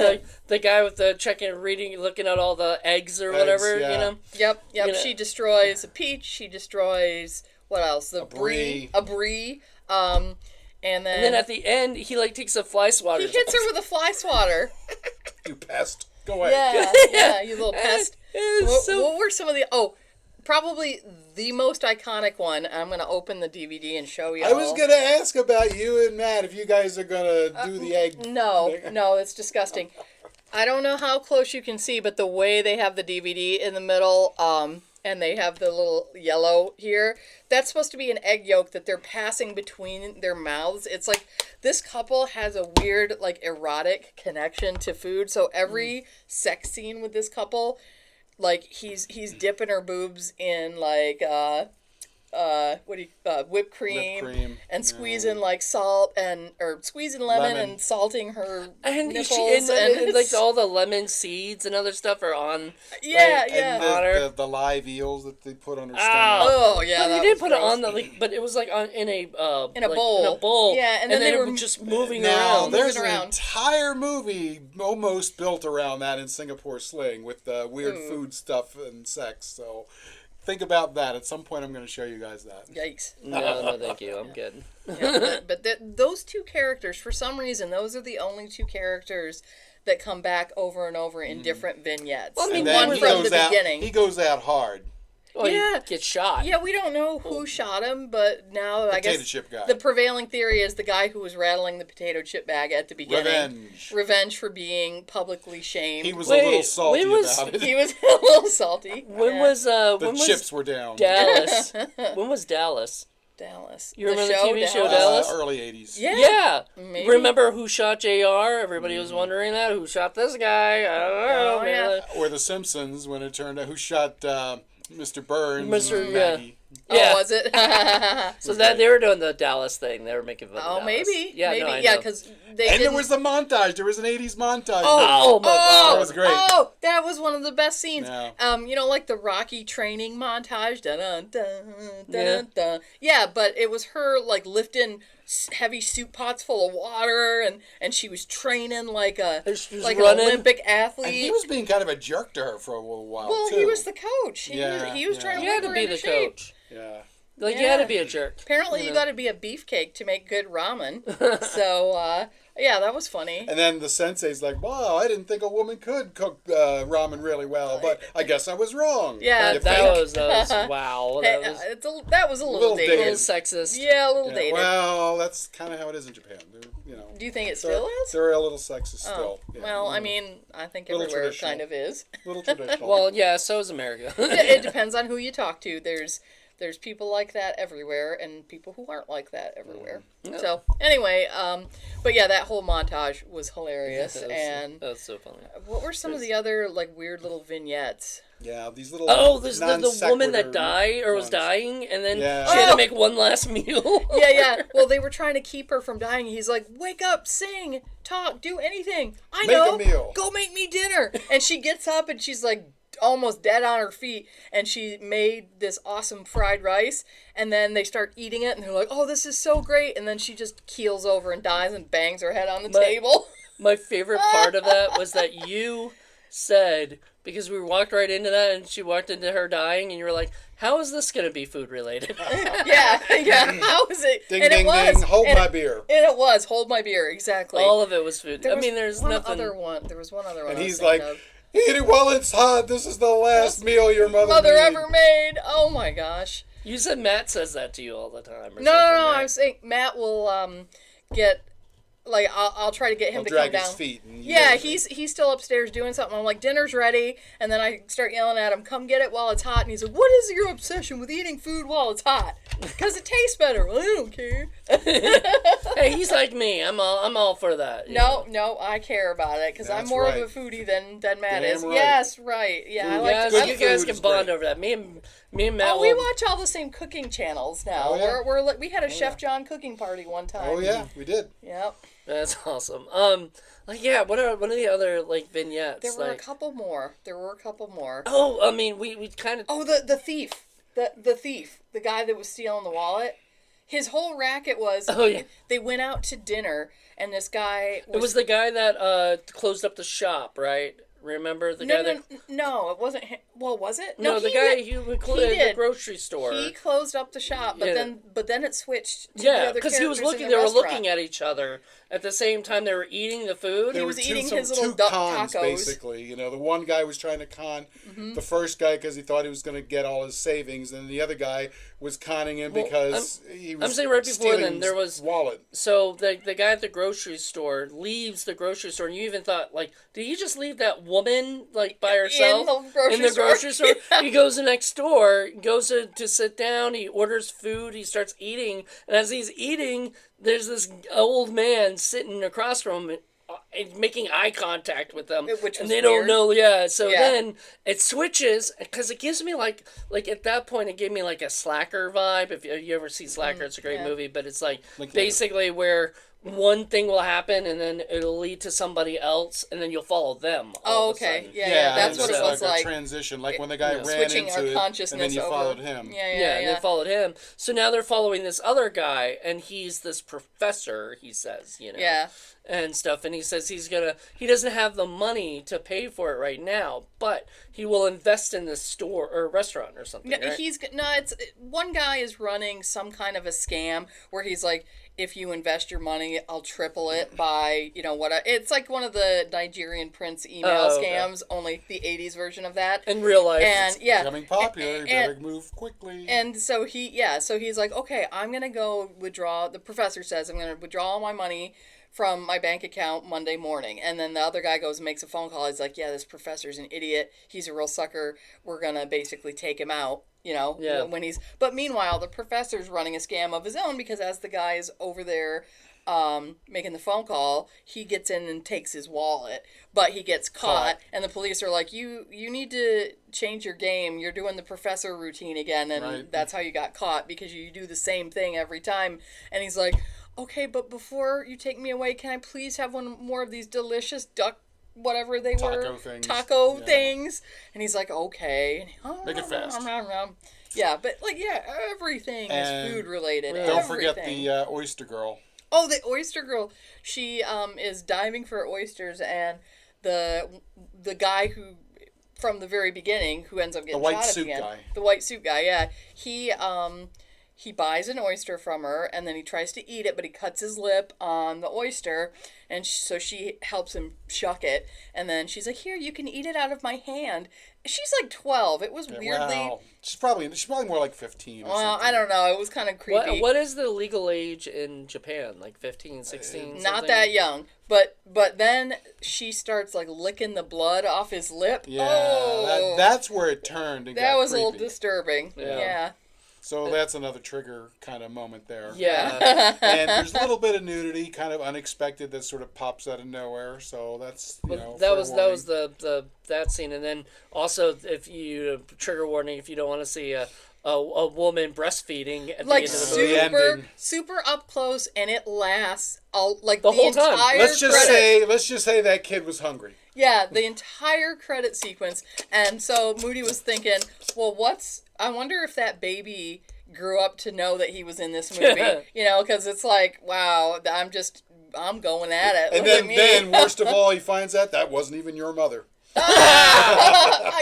Speaker 1: the guy with the looking at all the eggs or whatever.
Speaker 3: yeah.
Speaker 1: You know.
Speaker 2: Yep.
Speaker 1: You know.
Speaker 2: She destroys a peach. She destroys what else? The
Speaker 3: brie.
Speaker 2: A brie. And then,
Speaker 1: And then at the end, he like takes a fly swatter.
Speaker 2: he hits her with a fly swatter.
Speaker 3: You pest. Go away.
Speaker 2: Yeah, you little pest.
Speaker 1: It was so
Speaker 2: What were some of the... Oh, probably the most iconic one. I'm going to open the DVD and show you.
Speaker 3: I was gonna ask about you and Matt if you guys are gonna do the egg.
Speaker 2: No, it's disgusting. I don't know how close you can see, but the way they have the DVD in the middle, and they have the little yellow here, that's supposed to be an egg yolk that they're passing between their mouths. It's like this couple has a weird, like, erotic connection to food. So every sex scene with this couple, like, he's dipping her boobs in, like, whipped cream, and squeezing like salt or squeezing lemon and salting her
Speaker 1: and
Speaker 2: nipples
Speaker 1: and like all the lemon seeds and other stuff are on.
Speaker 2: yeah,
Speaker 1: like,
Speaker 2: yeah.
Speaker 3: And the live eels that they put on her stomach.
Speaker 2: Oh yeah,
Speaker 1: But
Speaker 2: that
Speaker 1: you did
Speaker 2: was
Speaker 1: put it
Speaker 2: gross.
Speaker 1: on but it was like in a bowl.
Speaker 2: In a bowl. Yeah, and then they
Speaker 1: it
Speaker 2: were
Speaker 1: was just moving
Speaker 3: Now,
Speaker 1: around.
Speaker 3: there's an
Speaker 2: around.
Speaker 3: entire movie almost built around that in Singapore Sling with the weird food stuff and sex. So think about that. At some point, I'm going to show you guys that.
Speaker 2: Yikes.
Speaker 1: No, thank you. I'm good.
Speaker 2: Yeah, but those two characters, for some reason, those are the only two characters that come back over and over in different vignettes.
Speaker 1: Well, I mean,
Speaker 3: And then
Speaker 2: one
Speaker 3: he
Speaker 2: from
Speaker 3: goes
Speaker 2: the
Speaker 3: out.
Speaker 2: beginning.
Speaker 3: He goes out hard.
Speaker 1: Well,
Speaker 2: Yeah.
Speaker 1: he gets shot.
Speaker 2: Yeah, we don't know who shot him, but now I
Speaker 3: Potato
Speaker 2: guess
Speaker 3: chip guy.
Speaker 2: the prevailing theory is the guy who was rattling the potato chip bag at the beginning.
Speaker 3: Revenge.
Speaker 2: For being publicly shamed.
Speaker 3: He was
Speaker 1: Wait,
Speaker 3: a little salty
Speaker 1: when was-
Speaker 3: about it.
Speaker 2: He was a little salty.
Speaker 1: When
Speaker 2: Yeah.
Speaker 1: was
Speaker 3: The
Speaker 1: when
Speaker 3: chips
Speaker 1: was
Speaker 3: were down.
Speaker 1: Dallas? When was Dallas?
Speaker 2: Dallas?
Speaker 1: You remember the
Speaker 2: show
Speaker 1: TV show
Speaker 2: Dallas?
Speaker 1: Dallas?
Speaker 3: Early 80s.
Speaker 2: Yeah.
Speaker 1: Yeah.
Speaker 2: Maybe.
Speaker 1: Remember who shot JR? Everybody was wondering that. Who shot this guy? I don't know.
Speaker 2: Oh, yeah.
Speaker 3: Or The Simpsons, when it turned out who shot Mr. Burns
Speaker 1: Mr.
Speaker 3: and
Speaker 1: yeah.
Speaker 3: Maggie.
Speaker 1: Yeah.
Speaker 2: Oh, was it?
Speaker 1: So that they were doing the Dallas thing. They were making fun of
Speaker 2: Oh,
Speaker 1: Dallas.
Speaker 2: maybe.
Speaker 1: Yeah,
Speaker 2: maybe.
Speaker 1: no, I
Speaker 2: yeah,
Speaker 1: know.
Speaker 2: because they
Speaker 3: And
Speaker 2: didn't...
Speaker 3: there was the montage. There was an 80s montage.
Speaker 1: Oh, my God.
Speaker 3: That was great.
Speaker 2: Oh, that was one of the best scenes.
Speaker 3: Yeah.
Speaker 2: You know, like the Rocky training montage. Dun dun dun
Speaker 1: Yeah.
Speaker 2: dun dun. Yeah, but it was her like lifting heavy soup pots full of water, and she was training like
Speaker 1: She was
Speaker 2: an
Speaker 1: running.
Speaker 2: Olympic
Speaker 3: And
Speaker 2: athlete.
Speaker 3: he was being kind of a jerk to her for a little while,
Speaker 2: well,
Speaker 3: too.
Speaker 2: he was the coach. He
Speaker 3: Yeah,
Speaker 2: was
Speaker 3: yeah.
Speaker 2: trying to
Speaker 1: He had
Speaker 2: whip
Speaker 1: to
Speaker 2: her
Speaker 1: be
Speaker 2: into
Speaker 1: the
Speaker 2: shape.
Speaker 1: coach.
Speaker 3: Yeah.
Speaker 1: Like, you had to be a jerk.
Speaker 2: Apparently, you got to be a beefcake to make good ramen. So, yeah, that was funny.
Speaker 3: And then the sensei's like, wow, I didn't think a woman could cook ramen really well, but I guess I was wrong.
Speaker 2: Yeah,
Speaker 3: You
Speaker 1: That
Speaker 3: think?
Speaker 1: was wow. That was
Speaker 2: That was a little
Speaker 3: Little
Speaker 1: a
Speaker 2: dated.
Speaker 1: little sexist.
Speaker 2: Yeah, a little
Speaker 3: Yeah,
Speaker 2: dated.
Speaker 3: well, that's kind of how it is in Japan.
Speaker 2: Do you think it still is?
Speaker 3: They're a little sexist still. Yeah,
Speaker 2: Well, I mean, I think
Speaker 3: Little
Speaker 2: everywhere it
Speaker 3: traditional.
Speaker 2: kind of is.
Speaker 3: a little traditional.
Speaker 1: Well, yeah, so is America.
Speaker 2: It depends on who you talk to. There's people like that everywhere, and people who aren't like that everywhere.
Speaker 1: Yeah.
Speaker 2: So anyway, but yeah, that whole montage was hilarious. And
Speaker 1: That was so funny.
Speaker 2: what were some of the other like weird little vignettes?
Speaker 3: Yeah, these little.
Speaker 1: Oh, there's the woman that
Speaker 3: non-sequitur
Speaker 1: died or was
Speaker 3: ones.
Speaker 1: dying, and then
Speaker 3: Yeah.
Speaker 1: she had
Speaker 2: Oh!
Speaker 1: to make one last meal.
Speaker 2: Yeah. Well, they were trying to keep her from dying. He's like, "Wake up, sing, talk, do anything. I
Speaker 3: Make
Speaker 2: know.
Speaker 3: a meal."
Speaker 2: Go make me dinner." And she gets up and she's like almost dead on her feet, and she made this awesome fried rice, and then they start eating it and they're like, "Oh, this is so great." And then she just keels over and dies and bangs her head on the table.
Speaker 1: My favorite part of that was that you said, because we walked right into that and she walked into her dying, and you were like, how is this going to be food related?
Speaker 2: Yeah. How is it?
Speaker 3: Ding,
Speaker 2: and
Speaker 3: ding,
Speaker 2: it was.
Speaker 3: ding. Hold
Speaker 2: and
Speaker 3: my
Speaker 2: it-
Speaker 3: beer.
Speaker 2: And it was hold my beer, exactly.
Speaker 1: All of it was food.
Speaker 2: There
Speaker 1: I
Speaker 2: was
Speaker 1: mean, there's
Speaker 2: one
Speaker 1: nothing.
Speaker 2: other one. There was one other one.
Speaker 3: And
Speaker 2: I was
Speaker 3: he's
Speaker 2: thinking
Speaker 3: like,
Speaker 2: of.
Speaker 3: eat it while it's hot. This is the last meal your mother
Speaker 2: Mother
Speaker 3: made.
Speaker 2: ever made. Oh my gosh.
Speaker 1: You said Matt says that to you all the time. Or
Speaker 2: No,
Speaker 1: right?
Speaker 2: I'm saying Matt will get like I'll try to get him
Speaker 3: He'll
Speaker 2: to
Speaker 3: drag
Speaker 2: come
Speaker 3: his
Speaker 2: down.
Speaker 3: feet. And
Speaker 2: Yeah, he's still upstairs doing something. I'm like, dinner's ready, and then I start yelling at him, "Come get it while it's hot!" And he's like, "What is your obsession with eating food while it's hot? Because it tastes better." Well, I don't care.
Speaker 1: Hey, he's like me. I'm all for that. you know?
Speaker 2: No, I care about it because I'm
Speaker 3: That's
Speaker 2: more
Speaker 3: right.
Speaker 2: of a foodie than Matt
Speaker 3: Damn
Speaker 2: is.
Speaker 3: right.
Speaker 2: Yes, right. Yeah, I like
Speaker 1: Yeah,
Speaker 2: to.
Speaker 1: so
Speaker 3: good
Speaker 1: you guys
Speaker 3: food
Speaker 1: can
Speaker 3: is
Speaker 1: bond
Speaker 3: great.
Speaker 1: over that. Me and Matt.
Speaker 2: Oh, we
Speaker 1: will-
Speaker 2: watch all the same cooking channels now.
Speaker 3: Oh, yeah.
Speaker 2: We had a Chef John cooking party one time.
Speaker 3: Oh, yeah, we did.
Speaker 2: Yep.
Speaker 1: That's awesome. Like, yeah. What are the other like vignettes?
Speaker 2: There were
Speaker 1: like,
Speaker 2: a couple more.
Speaker 1: oh, I mean, we kind of.
Speaker 2: Oh, the thief. The thief. The guy that was stealing the wallet. His whole racket was.
Speaker 1: Oh, yeah.
Speaker 2: They went out to dinner, and this guy.
Speaker 1: It was the guy that closed up the shop, right? Remember the guy that?
Speaker 2: No, it wasn't him. Well, was it?
Speaker 1: No, the
Speaker 2: he
Speaker 1: guy
Speaker 2: did.
Speaker 1: who closed the
Speaker 2: did.
Speaker 1: grocery store.
Speaker 2: He closed up the shop, but
Speaker 1: Yeah.
Speaker 2: then it switched. To the
Speaker 1: Yeah,
Speaker 2: other
Speaker 1: because he was
Speaker 2: characters
Speaker 1: looking.
Speaker 2: in
Speaker 1: They
Speaker 2: the
Speaker 1: were
Speaker 2: restaurant.
Speaker 1: looking at each other at the same time they were eating the food.
Speaker 2: He
Speaker 3: There
Speaker 2: was
Speaker 3: were
Speaker 2: eating
Speaker 3: some-
Speaker 2: his little
Speaker 3: two
Speaker 2: duck
Speaker 3: cons,
Speaker 2: tacos.
Speaker 3: basically. The one guy was trying to con the first guy because he thought he was going to get all his savings, and the other guy was conning him
Speaker 1: Well,
Speaker 3: because he was
Speaker 1: I'm saying right before
Speaker 3: stealing
Speaker 1: then, there was-
Speaker 3: his wallet.
Speaker 1: So the guy at the grocery store leaves the grocery store, and you even thought, like, did he just leave that woman like by herself
Speaker 2: In the grocery store?
Speaker 1: store? He goes to next door, goes to sit down, he orders food, he starts eating, and as he's eating, there's this old man sitting across from him. And making eye contact with them,
Speaker 2: Which was
Speaker 1: and they don't
Speaker 2: weird.
Speaker 1: know. Yeah, so
Speaker 2: Yeah.
Speaker 1: then it switches because it gives me like at that point it gave me like a Slacker vibe. If you ever see Slacker, it's a great
Speaker 2: yeah.
Speaker 1: movie, but it's like
Speaker 3: Like
Speaker 1: basically where one thing will happen and then it'll lead to somebody else, and then you'll follow them. all
Speaker 2: Oh,
Speaker 1: of a
Speaker 2: okay.
Speaker 1: sudden.
Speaker 2: Yeah, that's
Speaker 3: it's
Speaker 2: what it
Speaker 3: just
Speaker 2: was
Speaker 3: like.
Speaker 2: like.
Speaker 3: A transition, like when the guy ran
Speaker 2: Switching
Speaker 3: into
Speaker 2: our
Speaker 3: it, and
Speaker 2: consciousness
Speaker 3: then you
Speaker 2: over.
Speaker 3: followed him.
Speaker 1: Yeah, and they followed him. So now they're following this other guy, and he's this professor, he says,
Speaker 2: Yeah.
Speaker 1: and stuff. And he says he doesn't have the money to pay for it right now, but he will invest in this store or restaurant or something.
Speaker 2: No,
Speaker 1: right?
Speaker 2: it's one guy is running some kind of a scam where he's like, if you invest your money, I'll triple it by, it's like one of the Nigerian prince email
Speaker 1: Oh, okay.
Speaker 2: scams, only the 80s version of that.
Speaker 1: in real life.
Speaker 2: And yeah.
Speaker 3: Becoming popular, you
Speaker 2: and-
Speaker 3: better move quickly.
Speaker 2: And so he's like, okay, I'm going to go withdraw. The professor says, I'm going to withdraw all my money from my bank account Monday morning. And then the other guy goes and makes a phone call. He's like, yeah, this professor's an idiot. He's a real sucker. We're going to basically take him out,
Speaker 1: Yeah.
Speaker 2: but meanwhile, the professor's running a scam of his own because as the guy is over there making the phone call, he gets in and takes his wallet, but he gets caught. And the police are like, you need to change your game. You're doing the professor routine again, and
Speaker 3: Right.
Speaker 2: that's how you got caught because you do the same thing every time. And he's like, okay, but before you take me away, can I please have one more of these delicious duck whatever they
Speaker 3: Taco
Speaker 2: were
Speaker 3: things.
Speaker 2: taco
Speaker 3: Yeah.
Speaker 2: things? And he's like, okay.
Speaker 3: Make it fast.
Speaker 2: Yeah, but everything
Speaker 3: And
Speaker 2: is food related.
Speaker 3: Don't forget
Speaker 2: Everything.
Speaker 3: the oyster girl.
Speaker 2: Oh, the oyster girl. She is diving for oysters, and the guy who, from the very beginning, who ends up getting
Speaker 3: white
Speaker 2: shot at
Speaker 3: suit
Speaker 2: the end,
Speaker 3: guy.
Speaker 2: the white suit guy. Yeah, he buys an oyster from her, and then he tries to eat it, but he cuts his lip on the oyster, and so she helps him shuck it, and then she's like, "Here, you can eat it out of my hand." She's like 12. It was weirdly.
Speaker 3: Wow. She's probably more like 15. Or
Speaker 2: Well,
Speaker 3: something.
Speaker 2: I don't know. It was kind of creepy.
Speaker 1: What is the legal age in Japan? Like 15, 16?
Speaker 2: Not that young, but then she starts like licking the blood off his lip.
Speaker 3: Yeah,
Speaker 2: Oh,
Speaker 3: that's where it turned. And
Speaker 2: that
Speaker 3: got
Speaker 2: was a little
Speaker 3: creepy.
Speaker 2: disturbing. Yeah.
Speaker 3: So that's another trigger kind of moment there.
Speaker 1: Yeah.
Speaker 3: And there's a little bit of nudity, kind of unexpected, that sort of pops out of nowhere. So that's
Speaker 1: that was the that scene, and then also if you trigger warning if you don't want to see a woman breastfeeding at
Speaker 2: Like
Speaker 1: the end of the movie.
Speaker 3: ending.
Speaker 2: super up close, and it lasts like
Speaker 1: The whole time.
Speaker 2: entire
Speaker 3: Let's just say that kid was hungry.
Speaker 2: Yeah, the entire credit sequence. And so Moody was thinking, well, I wonder if that baby grew up to know that he was in this movie. Because it's like, wow, I'm going at it.
Speaker 3: And
Speaker 2: Look at me.
Speaker 3: then worst of all, he finds out that wasn't even your mother.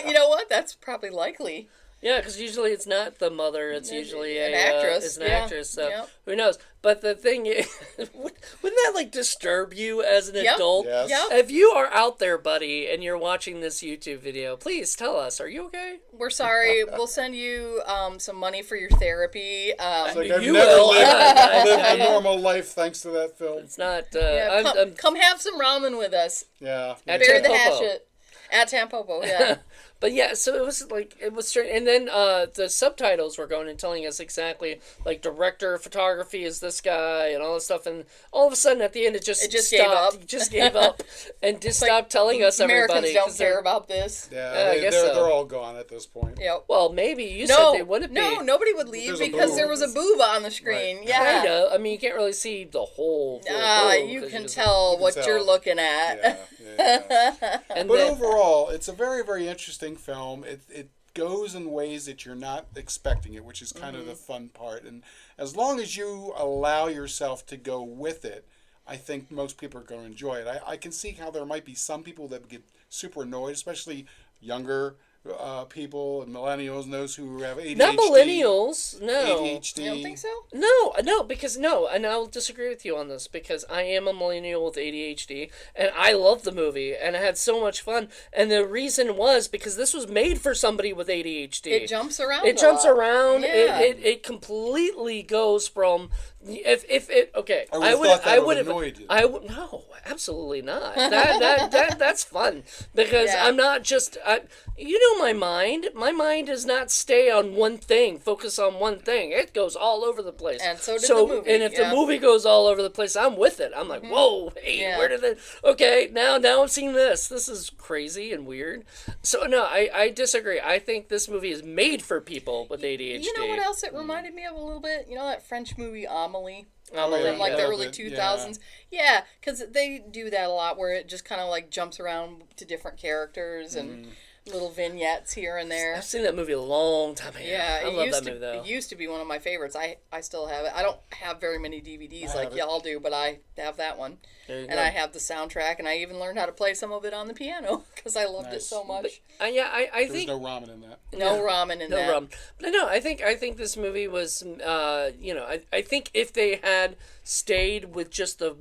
Speaker 2: You know what? That's probably likely.
Speaker 1: Yeah, because usually it's not the mother; it's usually
Speaker 2: An actress.
Speaker 1: It's an
Speaker 2: Yeah.
Speaker 1: actress. So
Speaker 2: Yep.
Speaker 1: who knows? But the thing is, wouldn't that like disturb you as an adult?
Speaker 3: Yes.
Speaker 2: Yep.
Speaker 1: If you are out there, buddy, and you're watching this YouTube video, please tell us. Are you okay?
Speaker 2: We're sorry. We'll send you some money for your therapy.
Speaker 3: It's like I've
Speaker 1: You
Speaker 3: never
Speaker 1: will.
Speaker 3: lived a normal life thanks to that film.
Speaker 1: It's not.
Speaker 2: Come have some ramen with us.
Speaker 3: Yeah.
Speaker 1: At
Speaker 2: Bury the
Speaker 1: Tampopo.
Speaker 2: hatchet. At Tampopo, yeah.
Speaker 1: But yeah, so it was strange. And then the subtitles were going and telling us exactly, like, director of photography is this guy and all this stuff. And all of a sudden at the end it just
Speaker 2: gave
Speaker 1: stopped.
Speaker 2: up.
Speaker 1: It just gave up and just stopped telling us
Speaker 2: Americans
Speaker 1: everybody.
Speaker 2: don't
Speaker 1: 'cause they're-
Speaker 2: care about this.
Speaker 3: Yeah,
Speaker 1: I guess
Speaker 3: they're
Speaker 1: so.
Speaker 3: all gone at this point.
Speaker 2: Yep.
Speaker 1: Well, maybe. You
Speaker 2: No,
Speaker 1: said they wouldn't be.
Speaker 2: no, nobody would leave
Speaker 3: There's a
Speaker 2: because
Speaker 3: boob.
Speaker 2: there was a boob on the screen.
Speaker 3: Right.
Speaker 2: Yeah.
Speaker 1: Kinda. I mean, you can't really see the whole boob,
Speaker 2: You
Speaker 1: 'cause
Speaker 2: can
Speaker 1: just-
Speaker 2: tell what
Speaker 3: tell.
Speaker 2: you're looking at.
Speaker 3: Yeah.
Speaker 1: And
Speaker 3: But
Speaker 1: then,
Speaker 3: overall, it's a very, very interesting film. It goes in ways that you're not expecting it, which is kind of the fun part. And as long as you allow yourself to go with it, I think most people are going to enjoy it. I can see how there might be some people that get super annoyed, especially younger people and millennials and those who have ADHD.
Speaker 1: not millennials. No.
Speaker 3: ADHD.
Speaker 2: You don't think so?
Speaker 1: No, because no, and I'll disagree with you on this because I am a millennial with ADHD, and I love the movie, and I had so much fun, and the reason was because this was made for somebody with ADHD.
Speaker 2: It jumps around.
Speaker 1: It jumps around.
Speaker 2: Yeah.
Speaker 1: It completely goes from if it okay.
Speaker 3: I would've thought that would have annoyed you.
Speaker 1: I would no, absolutely not. That's fun because
Speaker 2: Yeah.
Speaker 1: I'm not just you know my mind. My mind does not stay on one thing, focus on one thing. It goes all over the place.
Speaker 2: And so did the movie,
Speaker 1: And if
Speaker 2: yeah.
Speaker 1: the movie goes all over the place, I'm with it. I'm like, whoa, hey,
Speaker 2: Yeah.
Speaker 1: where did it? Okay, now I'm seeing this. This is crazy and weird. So no, I disagree. I think this movie is made for people with ADHD.
Speaker 2: You know what else it reminded me of a little bit? You know that French movie Amelie?
Speaker 1: Amelie,
Speaker 2: From like
Speaker 1: yeah.
Speaker 2: the early
Speaker 3: Yeah.
Speaker 2: 2000s. Yeah, because they do that a lot where it just kind of like jumps around to different characters and little vignettes here and there.
Speaker 1: I've seen that movie a long time ago.
Speaker 2: Yeah,
Speaker 1: I love that movie though.
Speaker 2: it used to be one of my favorites. I still have it. I don't have very many DVDs
Speaker 3: I
Speaker 2: like
Speaker 3: have it.
Speaker 2: y'all do, but I have that one.
Speaker 1: There you
Speaker 2: And
Speaker 1: go.
Speaker 2: I have the soundtrack, and I even learned how to play some of it on the piano because I loved it
Speaker 3: Nice.
Speaker 2: so much.
Speaker 1: Yeah, I
Speaker 3: There's
Speaker 1: think
Speaker 3: no ramen in that.
Speaker 2: No ramen in
Speaker 1: no
Speaker 2: that.
Speaker 1: rum. But no, I think this movie was, I think if they had stayed with just the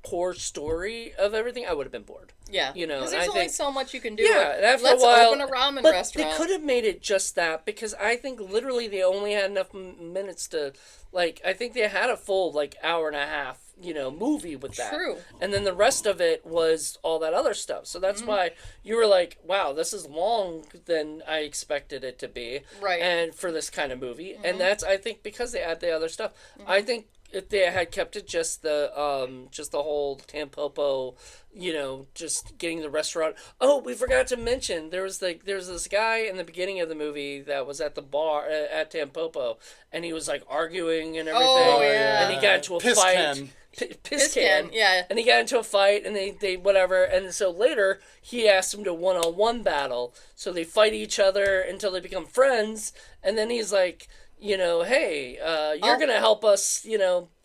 Speaker 1: core story of everything, I would have been bored.
Speaker 2: Yeah,
Speaker 1: You know,
Speaker 2: because
Speaker 1: and
Speaker 2: there's
Speaker 1: I
Speaker 2: only
Speaker 1: think-
Speaker 2: so much you can do.
Speaker 1: Yeah, and after
Speaker 2: Let's
Speaker 1: a while,
Speaker 2: open a ramen
Speaker 1: but
Speaker 2: restaurant.
Speaker 1: they could have made it just that because I think literally they only had enough minutes to, like, I think they had a full like hour and a half, movie with that.
Speaker 2: True.
Speaker 1: And then the rest of it was all that other stuff. So that's why you were like, wow, this is long than I expected it to be.
Speaker 2: Right.
Speaker 1: And for this kind of movie, and that's I think because they add the other stuff. I think if they had kept it just the whole Tampopo, just getting the restaurant. Oh, we forgot to mention there's this guy in the beginning of the movie that was at the bar at Tampopo, and he was like arguing and everything.
Speaker 2: Oh, yeah.
Speaker 1: And he got into a
Speaker 3: Piss
Speaker 1: fight.
Speaker 3: can.
Speaker 1: Piss
Speaker 2: can,
Speaker 1: can,
Speaker 2: yeah.
Speaker 1: And he got into a fight, and they whatever, and so later he asked him to one-on-one battle. So they fight each other until they become friends, and then he's like, hey, you're gonna help us,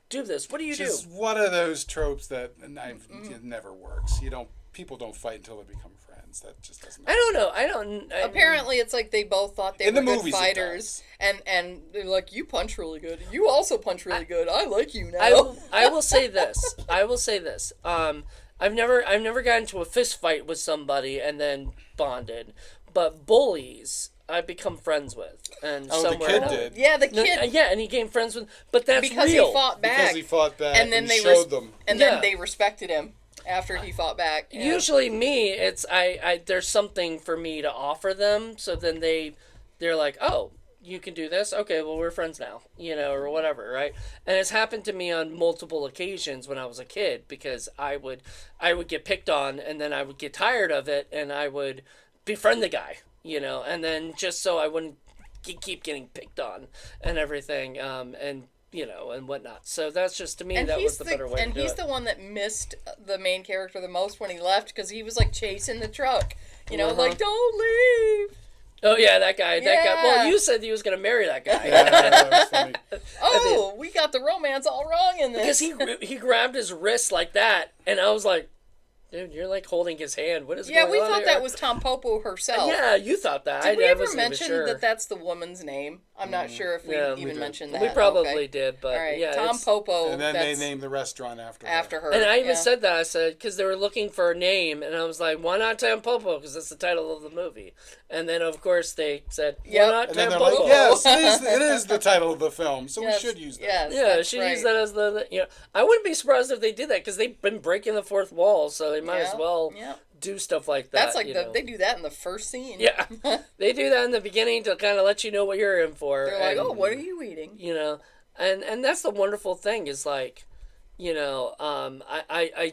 Speaker 1: do this. What do you do?
Speaker 3: Just one of those tropes that it never works. People don't fight until they become friends. friends. That just doesn't.
Speaker 1: I don't know.
Speaker 2: Apparently, it's like they both thought they
Speaker 3: In
Speaker 2: were
Speaker 3: the
Speaker 2: good
Speaker 3: movies, it
Speaker 2: fighters, and they're like, "You punch really good. You also punch really good. I like you now."
Speaker 1: I will say this. I've never gotten into a fist fight with somebody and then bonded, but bullies I've become friends with, and
Speaker 3: Oh, the
Speaker 1: somewhere
Speaker 3: kid
Speaker 1: else.
Speaker 3: did.
Speaker 2: Yeah, the kid.
Speaker 1: Yeah, and he became friends with. But that's
Speaker 2: Because
Speaker 1: real.
Speaker 2: he fought back.
Speaker 3: Because he fought back
Speaker 2: and then they
Speaker 3: showed them.
Speaker 2: And
Speaker 1: Yeah.
Speaker 2: then they respected him after he fought back. Yeah.
Speaker 1: Usually, me, it's I. There's something for me to offer them, so then they're like, oh, you can do this. Okay, well, we're friends now, or whatever, right? And it's happened to me on multiple occasions when I was a kid because I would get picked on, and then I would get tired of it, and I would befriend the guy, and then just so I wouldn't keep getting picked on and everything, and whatnot. So that's just, to me, that was the better way to do it.
Speaker 2: And he's the one that missed the main character the most when he left because he was like chasing the truck, like, don't leave.
Speaker 1: Oh yeah, that guy.
Speaker 2: Yeah.
Speaker 1: Well, you said he was gonna marry that guy.
Speaker 3: Yeah, that was funny.
Speaker 2: Oh, we got the romance all wrong in this.
Speaker 1: Because he grabbed his wrist like that, and I was like, dude, you're like holding his hand. What is going on
Speaker 2: we thought
Speaker 1: here?
Speaker 2: that was Tampopo herself.
Speaker 1: Yeah, you thought that.
Speaker 2: Did we
Speaker 1: I
Speaker 2: ever
Speaker 1: wasn't even
Speaker 2: mention
Speaker 1: sure.
Speaker 2: that that's the woman's name? I'm not sure if we
Speaker 3: we
Speaker 2: even
Speaker 3: did.
Speaker 2: mentioned that.
Speaker 1: We probably
Speaker 2: Okay.
Speaker 1: did, but
Speaker 2: All right,
Speaker 1: yeah.
Speaker 2: Tampopo.
Speaker 3: And then they
Speaker 2: that's
Speaker 3: named the restaurant after
Speaker 2: after her.
Speaker 1: And I even
Speaker 2: yeah.
Speaker 1: said that. I said, because they were looking for a name, and I was like, why not Tampopo? Because that's the title of the movie. And then, of course, they said, why
Speaker 2: Yep.
Speaker 1: not
Speaker 3: And then they're
Speaker 1: Tampopo?
Speaker 3: like, yes, it is the title of the film, so
Speaker 2: Yes,
Speaker 3: we should use that.
Speaker 2: Yes,
Speaker 1: Yeah,
Speaker 2: that's
Speaker 1: she
Speaker 2: right.
Speaker 1: used that as I wouldn't be surprised if they did that, because they've been breaking the fourth wall, so they might as
Speaker 2: Yeah,
Speaker 1: well
Speaker 2: yeah.
Speaker 1: do stuff like that.
Speaker 2: That's like they do that in the first scene.
Speaker 1: Yeah, they do that in the beginning to kind of let you know what you're in for.
Speaker 2: They're like,
Speaker 1: and,
Speaker 2: oh, what are you eating?
Speaker 1: And that's the wonderful thing is like, I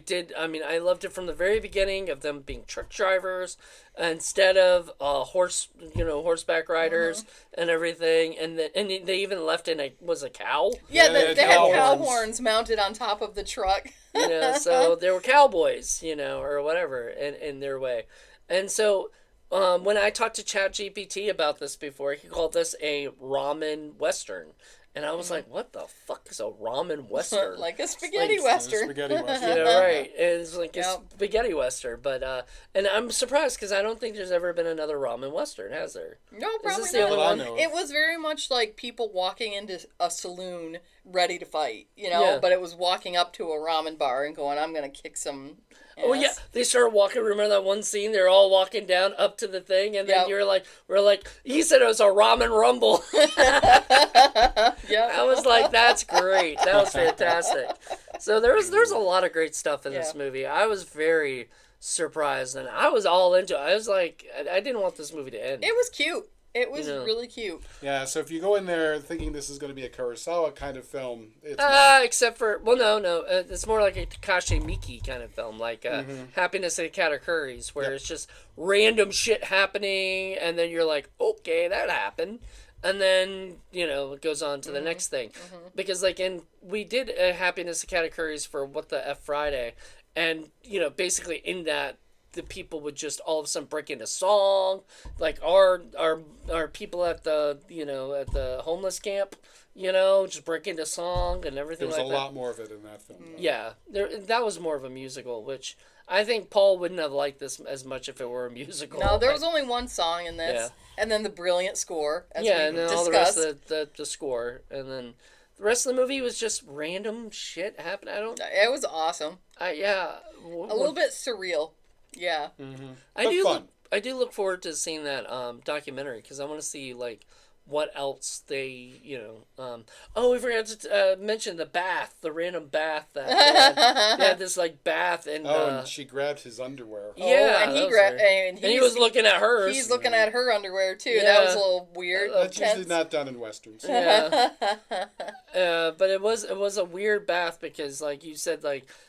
Speaker 1: loved it from the very beginning of them being truck drivers instead of horseback riders and everything, and they even left in a cow.
Speaker 2: Yeah,
Speaker 3: Yeah,
Speaker 2: they had
Speaker 3: cow
Speaker 2: cow
Speaker 3: horns.
Speaker 2: horns mounted on top of the truck.
Speaker 1: So they were cowboys, or whatever in their way, and so. When I talked to ChatGPT about this before, he called this a ramen western. And I was like, what the fuck is a ramen western?
Speaker 2: Like a spaghetti
Speaker 1: Like,
Speaker 2: western.
Speaker 3: Spaghetti western.
Speaker 1: Right. And it's like a
Speaker 2: Yep.
Speaker 1: spaghetti western. But, and I'm surprised because I don't think there's ever been another ramen western, has there?
Speaker 2: No,
Speaker 1: Is
Speaker 2: probably
Speaker 1: this the
Speaker 2: not.
Speaker 1: only
Speaker 3: Well, I
Speaker 1: one?
Speaker 3: know of.
Speaker 2: It was very much like people walking into a saloon ready to fight,
Speaker 1: Yeah.
Speaker 2: but it was walking up to a ramen bar and going, I'm going to kick some ass.
Speaker 1: Oh, yeah. They started walking. Remember that one scene? They're all walking down up to the thing. And then
Speaker 2: Yep.
Speaker 1: we're like, he said it was a ramen rumble.
Speaker 2: Yep.
Speaker 1: I was like, that's great. That was fantastic. So there's a lot of great stuff in this
Speaker 2: Yeah.
Speaker 1: movie. I was very surprised, and I was all into it. I was like, I didn't want this movie to end.
Speaker 2: It was cute. It was
Speaker 1: You know.
Speaker 2: really cute.
Speaker 3: Yeah, so if you go in there thinking this is going to be a Kurosawa kind of film, it's not.
Speaker 1: Except for, well, no. It's more like a Takashi Miki kind of film, like Happiness at Katakuri's, where
Speaker 3: Yep.
Speaker 1: it's just random shit happening, and then you're like, okay, that happened. And then, it goes on to the next thing. Because, we did a Happiness at Katakuri's for What the F Friday, and, basically in that, the people would just all of a sudden break into song, like our people at the at the homeless camp, just break into song and everything
Speaker 3: There was
Speaker 1: like
Speaker 3: a
Speaker 1: that.
Speaker 3: lot more of it in that film. though.
Speaker 1: Yeah, that was more of a musical, which I think Paul wouldn't have liked this as much if it were a musical.
Speaker 2: No, there was only one song in this.
Speaker 1: Yeah.
Speaker 2: And then the brilliant score, as we
Speaker 1: and then all the rest
Speaker 2: discussed.
Speaker 1: of the score, and then the rest of the movie was just random shit happening.
Speaker 2: It was awesome.
Speaker 1: Yeah,
Speaker 2: A little bit surreal. Yeah.
Speaker 1: I
Speaker 3: But
Speaker 1: do.
Speaker 3: fun.
Speaker 1: I do look forward to seeing that documentary because I want to see what else they we forgot to mention the bath, the random bath that they had this bath and
Speaker 3: And she grabbed his underwear.
Speaker 1: yeah,
Speaker 2: and
Speaker 1: that
Speaker 2: he
Speaker 1: was
Speaker 2: grabbed
Speaker 1: weird. And he was looking at hers.
Speaker 2: He's looking at her underwear too.
Speaker 1: Yeah.
Speaker 2: That was a little weird.
Speaker 3: That's usually
Speaker 2: tense.
Speaker 3: not done in westerns.
Speaker 1: Yeah. But it was a weird bath because like you said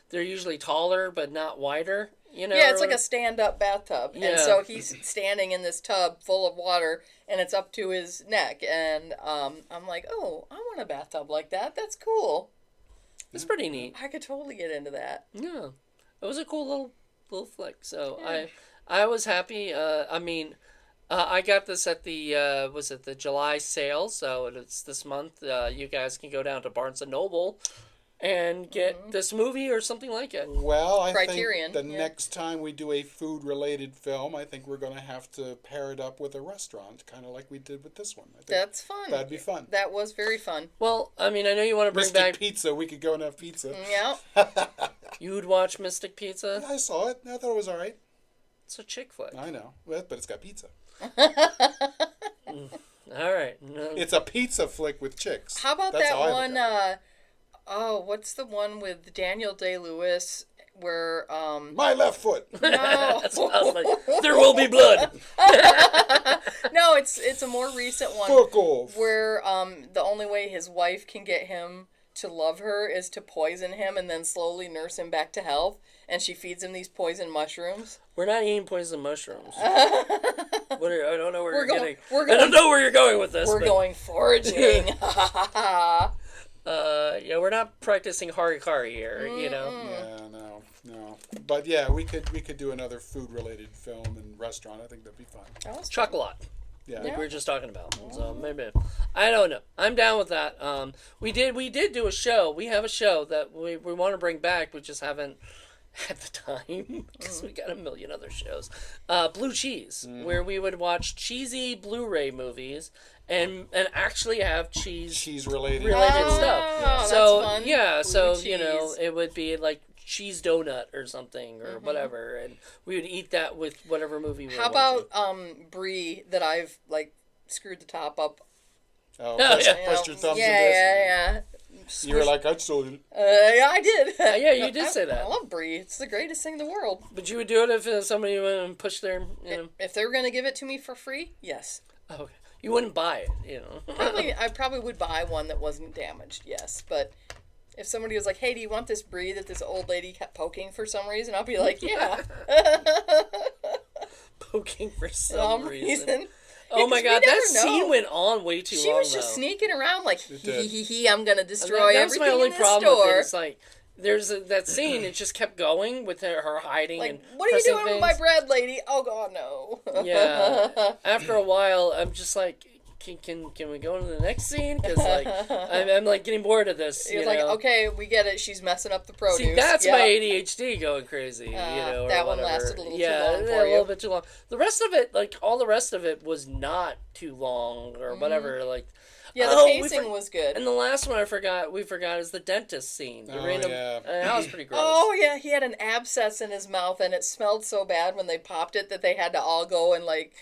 Speaker 1: they're usually taller but not wider.
Speaker 2: Yeah, it's like a stand-up bathtub,
Speaker 1: Yeah.
Speaker 2: and so he's standing in this tub full of water, and it's up to his neck. And I'm like, oh, I want a bathtub like that. That's cool.
Speaker 1: It's pretty neat.
Speaker 2: I could totally get into that.
Speaker 1: Yeah, it was a cool little flick. So I was happy. I got this at the was it the July sale? So it's this month. You guys can go down to Barnes and Noble and get this movie or something like it.
Speaker 3: Well, I
Speaker 2: Criterion,
Speaker 3: think the
Speaker 2: yeah.
Speaker 3: next time we do a food-related film, I think we're going to have to pair it up with a restaurant, kind of like we did with this one. I think
Speaker 2: That's fun.
Speaker 3: that'd be fun.
Speaker 2: That was very fun.
Speaker 1: Well, I mean, I know you want to bring
Speaker 3: Mystic
Speaker 1: back.
Speaker 3: Pizza, we could go and have pizza.
Speaker 2: Yeah.
Speaker 1: You'd watch Mystic Pizza.
Speaker 3: I saw it. I thought it was all right.
Speaker 1: It's a chick flick.
Speaker 3: I know, but it's got pizza.
Speaker 1: All right. No.
Speaker 3: It's a pizza flick with chicks.
Speaker 2: How about
Speaker 3: That's
Speaker 2: that
Speaker 3: how I look
Speaker 2: one?
Speaker 3: at it.
Speaker 2: What's the one with Daniel Day-Lewis where
Speaker 3: My left foot.
Speaker 2: no,
Speaker 1: That's what I was like. There will be blood.
Speaker 2: no, it's a more recent one
Speaker 3: Fuck off.
Speaker 2: where the only way his wife can get him to love her is to poison him and then slowly nurse him back to health, and she feeds him these poison mushrooms.
Speaker 1: We're not eating poison mushrooms. I don't know where you're getting. I don't know where you're going with this.
Speaker 2: We're
Speaker 1: but,
Speaker 2: going foraging.
Speaker 1: yeah, we're not practicing harikari here. You know.
Speaker 3: Yeah, no. But yeah, we could do another food-related film and restaurant. I think that'd be fun.
Speaker 2: That was
Speaker 1: Chocolat.
Speaker 3: Yeah.
Speaker 1: Like we were just talking about. So maybe I don't know. I'm down with that. We did do a show. We have a show that we want to bring back. We just haven't had the time because we got a million other shows. Blue Cheese, where we would watch cheesy Blu-ray movies and actually have cheese
Speaker 3: related
Speaker 1: stuff.
Speaker 2: that's
Speaker 1: So
Speaker 2: fun.
Speaker 1: yeah,
Speaker 2: Blue
Speaker 1: so
Speaker 2: cheese.
Speaker 1: you know it would be like cheese donut or something or whatever, and we would eat that with whatever movie we were
Speaker 2: How
Speaker 1: watching.
Speaker 2: about brie that I've like screwed the top up?
Speaker 3: Oh,
Speaker 1: Yeah.
Speaker 3: pressed your thumbs in this.
Speaker 2: Yeah.
Speaker 3: You were like, I sold it.
Speaker 2: Yeah, I did.
Speaker 1: Yeah, you did say that.
Speaker 2: I love brie. It's the greatest thing in the world.
Speaker 1: But you would do it if somebody went and pushed their, you know.
Speaker 2: If they were going to give it to me for free, yes.
Speaker 1: Oh, okay. You wouldn't buy it, you know.
Speaker 2: I probably would buy one that wasn't damaged, yes. But if somebody was like, hey, do you want this brie that this old lady kept poking for some reason? I'll be like, yeah.
Speaker 1: Poking for some reason. Oh
Speaker 2: Yeah,
Speaker 1: my
Speaker 2: 'cause we
Speaker 1: god, that
Speaker 2: never know.
Speaker 1: scene went on way too
Speaker 2: She
Speaker 1: long.
Speaker 2: was just
Speaker 1: though.
Speaker 2: sneaking around like,
Speaker 3: did.
Speaker 2: hee, I'm going to
Speaker 1: And
Speaker 2: destroy
Speaker 1: that was
Speaker 2: everything
Speaker 1: my only
Speaker 2: in this
Speaker 1: problem with it.
Speaker 2: store.
Speaker 1: It's like there's that scene. It just kept going with her hiding
Speaker 2: Like,
Speaker 1: and
Speaker 2: what are you
Speaker 1: pressing
Speaker 2: doing with
Speaker 1: things.
Speaker 2: my bread, lady? Oh, God, no.
Speaker 1: Yeah. After a while, I'm just like, can we go into the next scene? Because like I'm like getting bored of this.
Speaker 2: You're
Speaker 1: you
Speaker 2: like,
Speaker 1: know?
Speaker 2: okay, we get it. She's messing up the produce.
Speaker 1: See, that's
Speaker 2: Yeah.
Speaker 1: my ADHD going crazy, you know, or
Speaker 2: that one
Speaker 1: whatever.
Speaker 2: lasted a little too
Speaker 1: yeah,
Speaker 2: long for
Speaker 1: a
Speaker 2: you.
Speaker 1: little bit too long. The rest of it, like all the rest of it, was not too long or whatever. Like,
Speaker 2: Yeah, the
Speaker 1: oh, we
Speaker 2: pacing was good.
Speaker 1: And the last one we forgot is the dentist scene. The random,
Speaker 3: yeah.
Speaker 1: that was pretty gross.
Speaker 2: Oh, yeah, he had an abscess in his mouth, and it smelled so bad when they popped it that they had to all go and, like,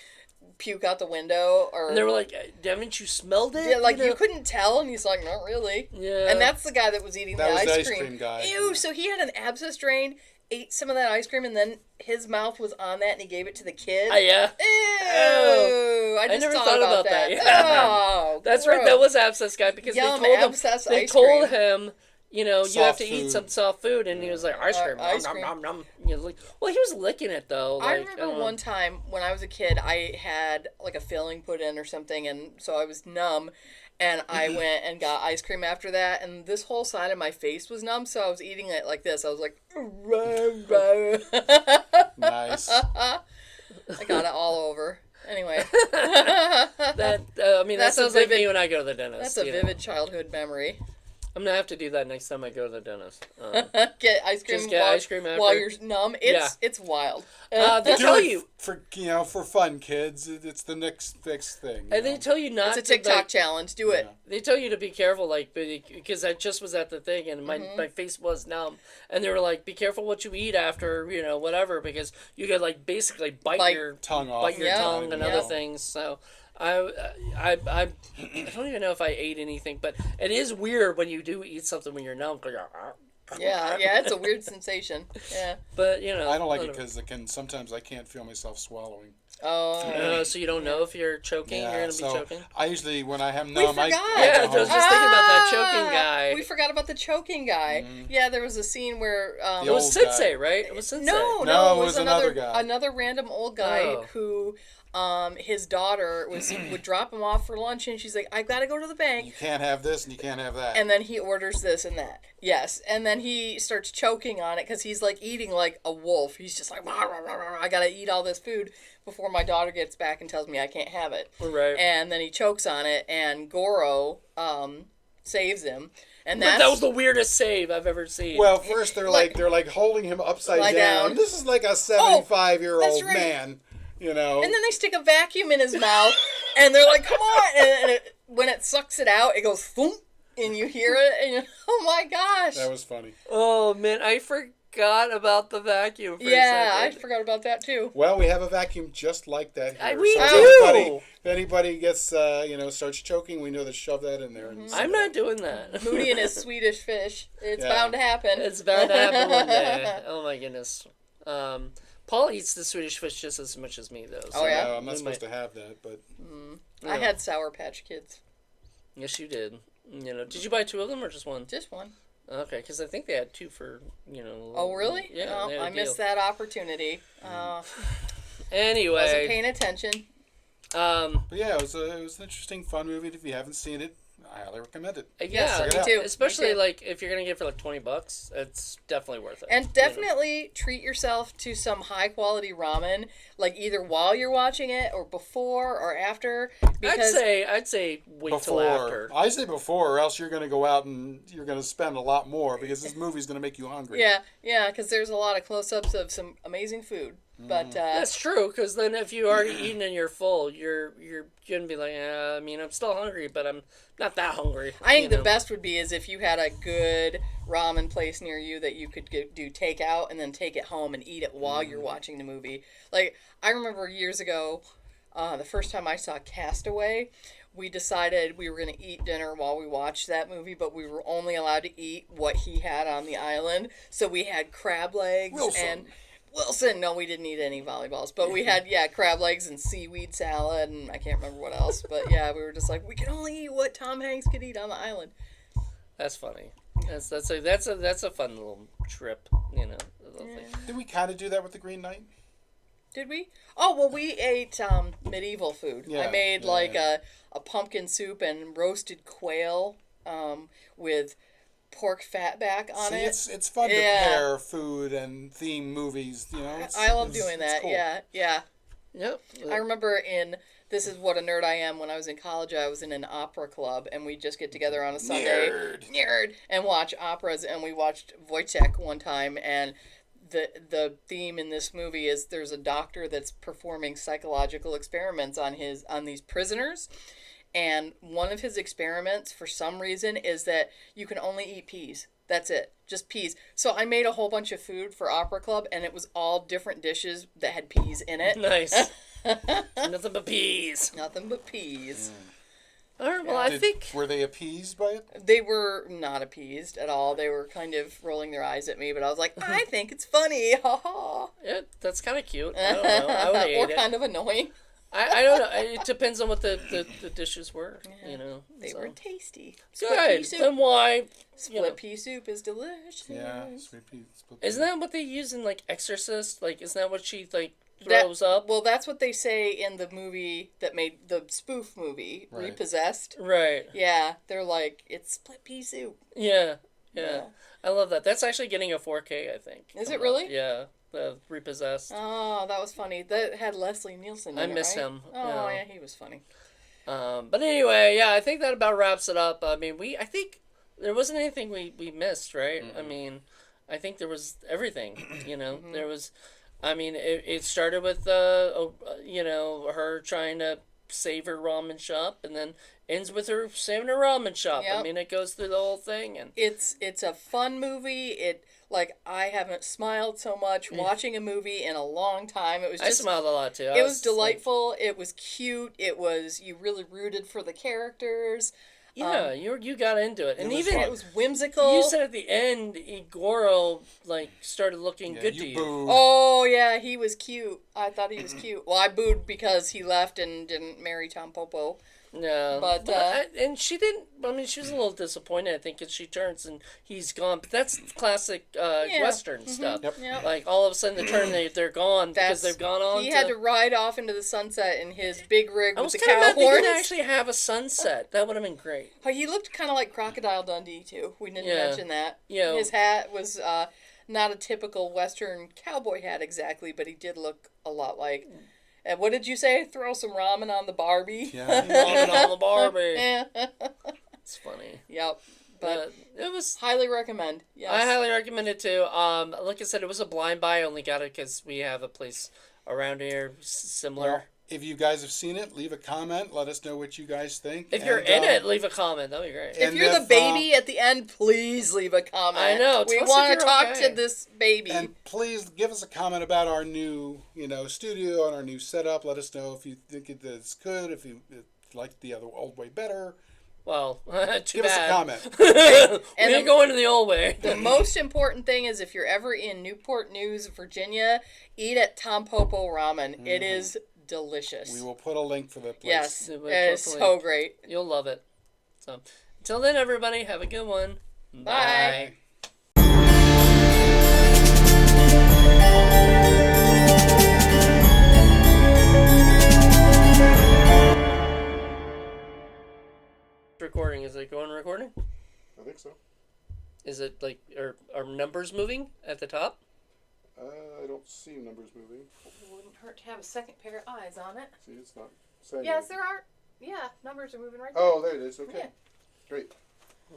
Speaker 2: puke out the window. Or
Speaker 1: And they were like, haven't you smelled it?
Speaker 2: yeah, like,
Speaker 1: know?
Speaker 2: you couldn't tell, and he's like, not really.
Speaker 1: Yeah.
Speaker 2: And that's the guy that was eating
Speaker 3: That
Speaker 2: the
Speaker 3: was
Speaker 2: ice
Speaker 3: the ice
Speaker 2: cream.
Speaker 3: cream guy.
Speaker 2: Ew,
Speaker 3: Yeah.
Speaker 2: so he had an abscess drain, ate some of that ice cream, and then his mouth was on that, and he gave it to the kid.
Speaker 1: Yeah.
Speaker 2: Ew! I just
Speaker 1: never
Speaker 2: thought
Speaker 1: thought
Speaker 2: about
Speaker 1: about
Speaker 2: that.
Speaker 1: that, yeah.
Speaker 2: Oh,
Speaker 1: That's right.
Speaker 2: gross.
Speaker 1: That was Abscess guy because
Speaker 2: Yum,
Speaker 1: they told
Speaker 2: abscess
Speaker 1: him. They
Speaker 2: ice
Speaker 1: told
Speaker 2: cream.
Speaker 1: him, you know, you
Speaker 3: Soft
Speaker 1: have to eat
Speaker 3: food.
Speaker 1: some soft food, and he was like, ice cream,
Speaker 2: ice
Speaker 1: nom,
Speaker 2: cream.
Speaker 1: nom, nom, nom. You know, like, well, he was licking it though.
Speaker 2: I
Speaker 1: Like,
Speaker 2: remember one time when I was a kid, I had like a filling put in or something, and so I was numb, and I went and got ice cream after that, and this whole side of my face was numb, so I was eating it like this. I was like,
Speaker 3: Nice.
Speaker 2: I got it all over. Anyway,
Speaker 1: that. I mean, that
Speaker 2: That's a
Speaker 1: sounds like
Speaker 2: vivid-
Speaker 1: me when I go to the dentist.
Speaker 2: that's a
Speaker 1: you know.
Speaker 2: vivid childhood memory.
Speaker 1: I'm gonna have to do that next time I go to the dentist.
Speaker 2: Get ice cream,
Speaker 1: Just get ice cream
Speaker 2: while
Speaker 1: after.
Speaker 2: you're numb. It's wild.
Speaker 1: They
Speaker 3: Do
Speaker 1: tell
Speaker 3: it
Speaker 1: you.
Speaker 3: for fun, kids. It's the next thing.
Speaker 1: And they tell you not
Speaker 2: It's a
Speaker 1: to.
Speaker 2: TikTok
Speaker 1: Like,
Speaker 2: challenge. Do it.
Speaker 1: they tell you to be careful, like, because I just was at the thing and my face was numb, and they were like, "Be careful what you eat after, you know, whatever, because you could like basically bite your
Speaker 3: tongue off,
Speaker 1: bite your
Speaker 2: Yeah.
Speaker 1: tongue and
Speaker 2: Yeah.
Speaker 1: other things." So, I don't even know if I ate anything, but it is weird when you do eat something when you're numb.
Speaker 2: Yeah, it's a weird sensation. Yeah.
Speaker 1: But you know,
Speaker 3: I don't like it
Speaker 1: whatever.
Speaker 3: because sometimes I can't feel myself swallowing.
Speaker 2: Oh.
Speaker 1: So you don't know if you're choking. You're gonna be
Speaker 3: so
Speaker 1: choking.
Speaker 3: I usually when I have
Speaker 2: We
Speaker 3: numb,
Speaker 2: forgot.
Speaker 1: Yeah, I was just thinking about that choking guy.
Speaker 2: We forgot about the choking guy. Yeah, there was a scene where
Speaker 3: The
Speaker 1: It was
Speaker 3: old
Speaker 1: Sensei,
Speaker 3: guy.
Speaker 1: right? It was Sensei.
Speaker 2: no,
Speaker 3: No,
Speaker 2: it
Speaker 3: it
Speaker 2: was
Speaker 3: was another guy.
Speaker 2: another random old guy
Speaker 1: Oh.
Speaker 2: who his daughter would drop him off for lunch, and she's like, I gotta go to the bank.
Speaker 3: You can't have this and you can't have that.
Speaker 2: And then he orders this and that. Yes. And then he starts choking on it because he's like eating like a wolf. He's just like, "Rah, rah, rah, rah, I gotta eat all this food before my daughter gets back and tells me I can't have it.
Speaker 1: Right.
Speaker 2: And then he chokes on it, and Goro saves him, and
Speaker 1: But that was the weirdest save I've ever seen.
Speaker 3: Well, first they're like holding him upside
Speaker 2: Lie down.
Speaker 3: This is like a 75-year-old
Speaker 2: that's right.
Speaker 3: man, you know.
Speaker 2: And then they stick a vacuum in his mouth, and they're like, "Come on!" And when it sucks it out, it goes thump, and you hear it, and you're, oh my gosh!
Speaker 3: That was funny.
Speaker 1: Oh man, I forgot about the vacuum. For a
Speaker 2: I
Speaker 1: second.
Speaker 2: forgot about that too.
Speaker 3: Well, we have a vacuum just like that here.
Speaker 1: We
Speaker 3: so
Speaker 1: do.
Speaker 3: If anybody gets starts choking, we know to shove that in there. And
Speaker 1: I'm not doing that.
Speaker 2: Moody and his Swedish fish. It's
Speaker 3: Yeah.
Speaker 2: bound to happen.
Speaker 1: It's bound to happen one day. Oh my goodness. Paul eats the Swedish fish just as much as me, though. So
Speaker 2: Oh, yeah?
Speaker 3: No, I'm not supposed to have that, but
Speaker 2: I had Sour Patch Kids.
Speaker 1: Yes, you did. Did you buy 2 of them or just one?
Speaker 2: Just one.
Speaker 1: Okay, because I think they had 2 for
Speaker 2: Oh, really?
Speaker 1: Yeah.
Speaker 2: No,
Speaker 1: they had a
Speaker 2: I missed
Speaker 1: deal.
Speaker 2: that opportunity.
Speaker 1: Anyway,
Speaker 2: Wasn't paying attention.
Speaker 3: but yeah, it was an interesting, fun movie. If you haven't seen it, I highly recommend it.
Speaker 1: Yeah,
Speaker 3: check it out.
Speaker 2: Me too.
Speaker 1: especially
Speaker 2: Me too.
Speaker 1: like if you're gonna get it for like $20, it's definitely worth it.
Speaker 2: And definitely treat yourself to some high quality ramen, like either while you're watching it or before or after. Because
Speaker 1: I'd say wait till after.
Speaker 3: I say before, or else you're going to go out and you're going to spend a lot more because this movie's going to make you hungry.
Speaker 2: yeah, because there's a lot of close-ups of some amazing food. But
Speaker 1: That's true, because then if you already eaten and you're full, you're gonna be like, I'm still hungry, but I'm not that hungry.
Speaker 2: I think the best would be is if you had a good ramen place near you that you could do takeout and then take it home and eat it while you're watching the movie. Like, I remember years ago, the first time I saw Castaway, we decided we were going to eat dinner while we watched that movie, but we were only allowed to eat what he had on the island. So we had crab legs and... Wilson, no, we didn't eat any volleyballs, but we had, crab legs and seaweed salad, and I can't remember what else, but we were just like, we can only eat what Tom Hanks could eat on the island.
Speaker 1: That's funny. That's a fun little trip, little thing.
Speaker 3: Did we kind of do that with The Green Knight?
Speaker 2: Did we? Oh, well, we ate medieval food. I made a pumpkin soup and roasted quail with pork fatback on it.
Speaker 3: It's fun to pair food and theme movies,
Speaker 2: I love doing that. Cool. Yeah.
Speaker 1: Yep.
Speaker 2: I remember this is what a nerd I am. When I was in college, I was in an opera club, and we'd just get together on a Sunday, nerd, and watch operas. And we watched Wojciech one time, and the theme in this movie is there's a doctor that's performing psychological experiments on these prisoners. And one of his experiments, for some reason, is that you can only eat peas. That's it. Just peas. So I made a whole bunch of food for Opera Club, and it was all different dishes that had peas in it.
Speaker 1: Nice. Nothing but peas.
Speaker 2: Nothing but peas.
Speaker 1: All right, well, I think...
Speaker 3: Were they appeased by it?
Speaker 2: They were not appeased at all. They were kind of rolling their eyes at me, but I was like, I think it's funny. Ha ha.
Speaker 1: Yeah, that's kind of cute. I don't know. I would have
Speaker 2: Or
Speaker 1: ate it.
Speaker 2: kind of annoying.
Speaker 1: I don't know. It depends on what the dishes were,
Speaker 2: They were tasty.
Speaker 1: Good. Then why?
Speaker 2: Split pea soup is delicious.
Speaker 3: Yeah, sweet pea. Split pea.
Speaker 1: Isn't that what they use in, like, Exorcist? Like, isn't that what she, like, throws up?
Speaker 2: Well, that's what they say in the movie that made the spoof movie,
Speaker 3: Right.
Speaker 2: Repossessed.
Speaker 1: Right.
Speaker 2: Yeah, they're like, it's split pea soup.
Speaker 1: Yeah. I love that. That's actually getting a 4K, I think.
Speaker 2: Is it really?
Speaker 1: Yeah. The Repossessed.
Speaker 2: Oh, that was funny. That had Leslie Nielsen in
Speaker 1: I
Speaker 2: it,
Speaker 1: miss
Speaker 2: right?
Speaker 1: him.
Speaker 2: Oh, yeah, he was funny.
Speaker 1: But anyway, I think that about wraps it up. I mean, I think there wasn't anything we missed, right? Mm-hmm. I mean, I think there was everything, Mm-hmm. There was, I mean, it started with, her trying to save her ramen shop, and then ends with her saving her ramen shop.
Speaker 2: Yep.
Speaker 1: I mean, it goes through the whole thing. And
Speaker 2: it's a fun movie. I haven't smiled so much watching a movie in a long time. It was just,
Speaker 1: I smiled a lot, too.
Speaker 2: It was delightful. It was cute. You really rooted for the characters.
Speaker 1: Yeah, you got into it. And
Speaker 2: it was whimsical.
Speaker 1: You said at the end, Igoro, started looking good to you.
Speaker 3: Booed.
Speaker 2: Oh, yeah, he was cute. I thought he was cute. Well, I booed because he left and didn't marry Tampopo.
Speaker 1: No,
Speaker 2: but
Speaker 1: and she didn't. I mean, she was a little disappointed. I think as she turns and he's gone. But that's classic Western stuff.
Speaker 2: Yep.
Speaker 1: Like all of a sudden, they're gone because they've gone on.
Speaker 2: He had to ride off into the sunset in his big rig with the cow
Speaker 1: I was kind of mad
Speaker 2: horns.
Speaker 1: they didn't actually have a sunset. That would have been great.
Speaker 2: But he looked kind of like Crocodile Dundee too. We didn't mention that.
Speaker 1: Yeah.
Speaker 2: His hat was not a typical Western cowboy hat exactly, but he did look a lot like. And what did you say? Throw some ramen on the Barbie?
Speaker 3: Yeah.
Speaker 1: Ramen on the Barbie.
Speaker 2: Yeah.
Speaker 1: It's funny.
Speaker 2: Yep. But
Speaker 1: it was.
Speaker 2: highly recommend. Yes.
Speaker 1: I highly recommend it too. Like I said, it was a blind buy. I only got it because we have a place around here similar.
Speaker 3: Well, if you guys have seen it, leave a comment. Let us know what you guys think.
Speaker 1: If you're in it, leave a comment. That'd be great.
Speaker 2: If you're the baby at the end, please leave a comment.
Speaker 1: I know.
Speaker 2: We
Speaker 1: Tell us
Speaker 2: want
Speaker 1: if
Speaker 2: to
Speaker 1: you're
Speaker 2: talk
Speaker 1: okay.
Speaker 2: to this baby.
Speaker 3: And please give us a comment about our new, studio and our new setup. Let us know if you think it's good, if you like the old way better.
Speaker 1: Well, too
Speaker 3: Give
Speaker 1: bad.
Speaker 3: us a comment.
Speaker 1: We ain't going to the old way.
Speaker 2: The most important thing is if you're ever in Newport News, Virginia, eat at Tampopo Ramen. It is delicious.
Speaker 3: We will put a link for the place.
Speaker 2: Yes, it is so great.
Speaker 1: You'll love it. So, until then, everybody, have a good one.
Speaker 2: Bye.
Speaker 1: Recording. Is it going recording?
Speaker 3: I think so.
Speaker 1: Is it like are numbers moving at the top?
Speaker 3: I don't see numbers moving.
Speaker 2: It wouldn't hurt to have a second pair of eyes on it.
Speaker 3: See, it's not saying
Speaker 2: Yes,
Speaker 3: anything.
Speaker 2: there are. Yeah, numbers are moving right there.
Speaker 3: Oh, there it is. Okay.
Speaker 2: Yeah.
Speaker 3: Great.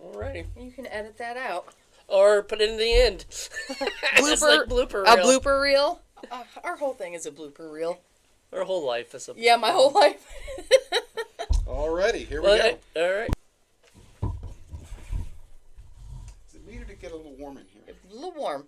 Speaker 1: Alrighty.
Speaker 2: You can edit that out.
Speaker 1: Or put it in the end. It's like blooper reel.
Speaker 2: A blooper reel. Our whole thing is a blooper reel.
Speaker 1: Our whole life is a.
Speaker 2: Yeah, my whole life.
Speaker 3: Alrighty, here we
Speaker 1: Well,
Speaker 3: go.
Speaker 1: all right.
Speaker 3: Is it needed to get a little warm in here?
Speaker 2: A little warm.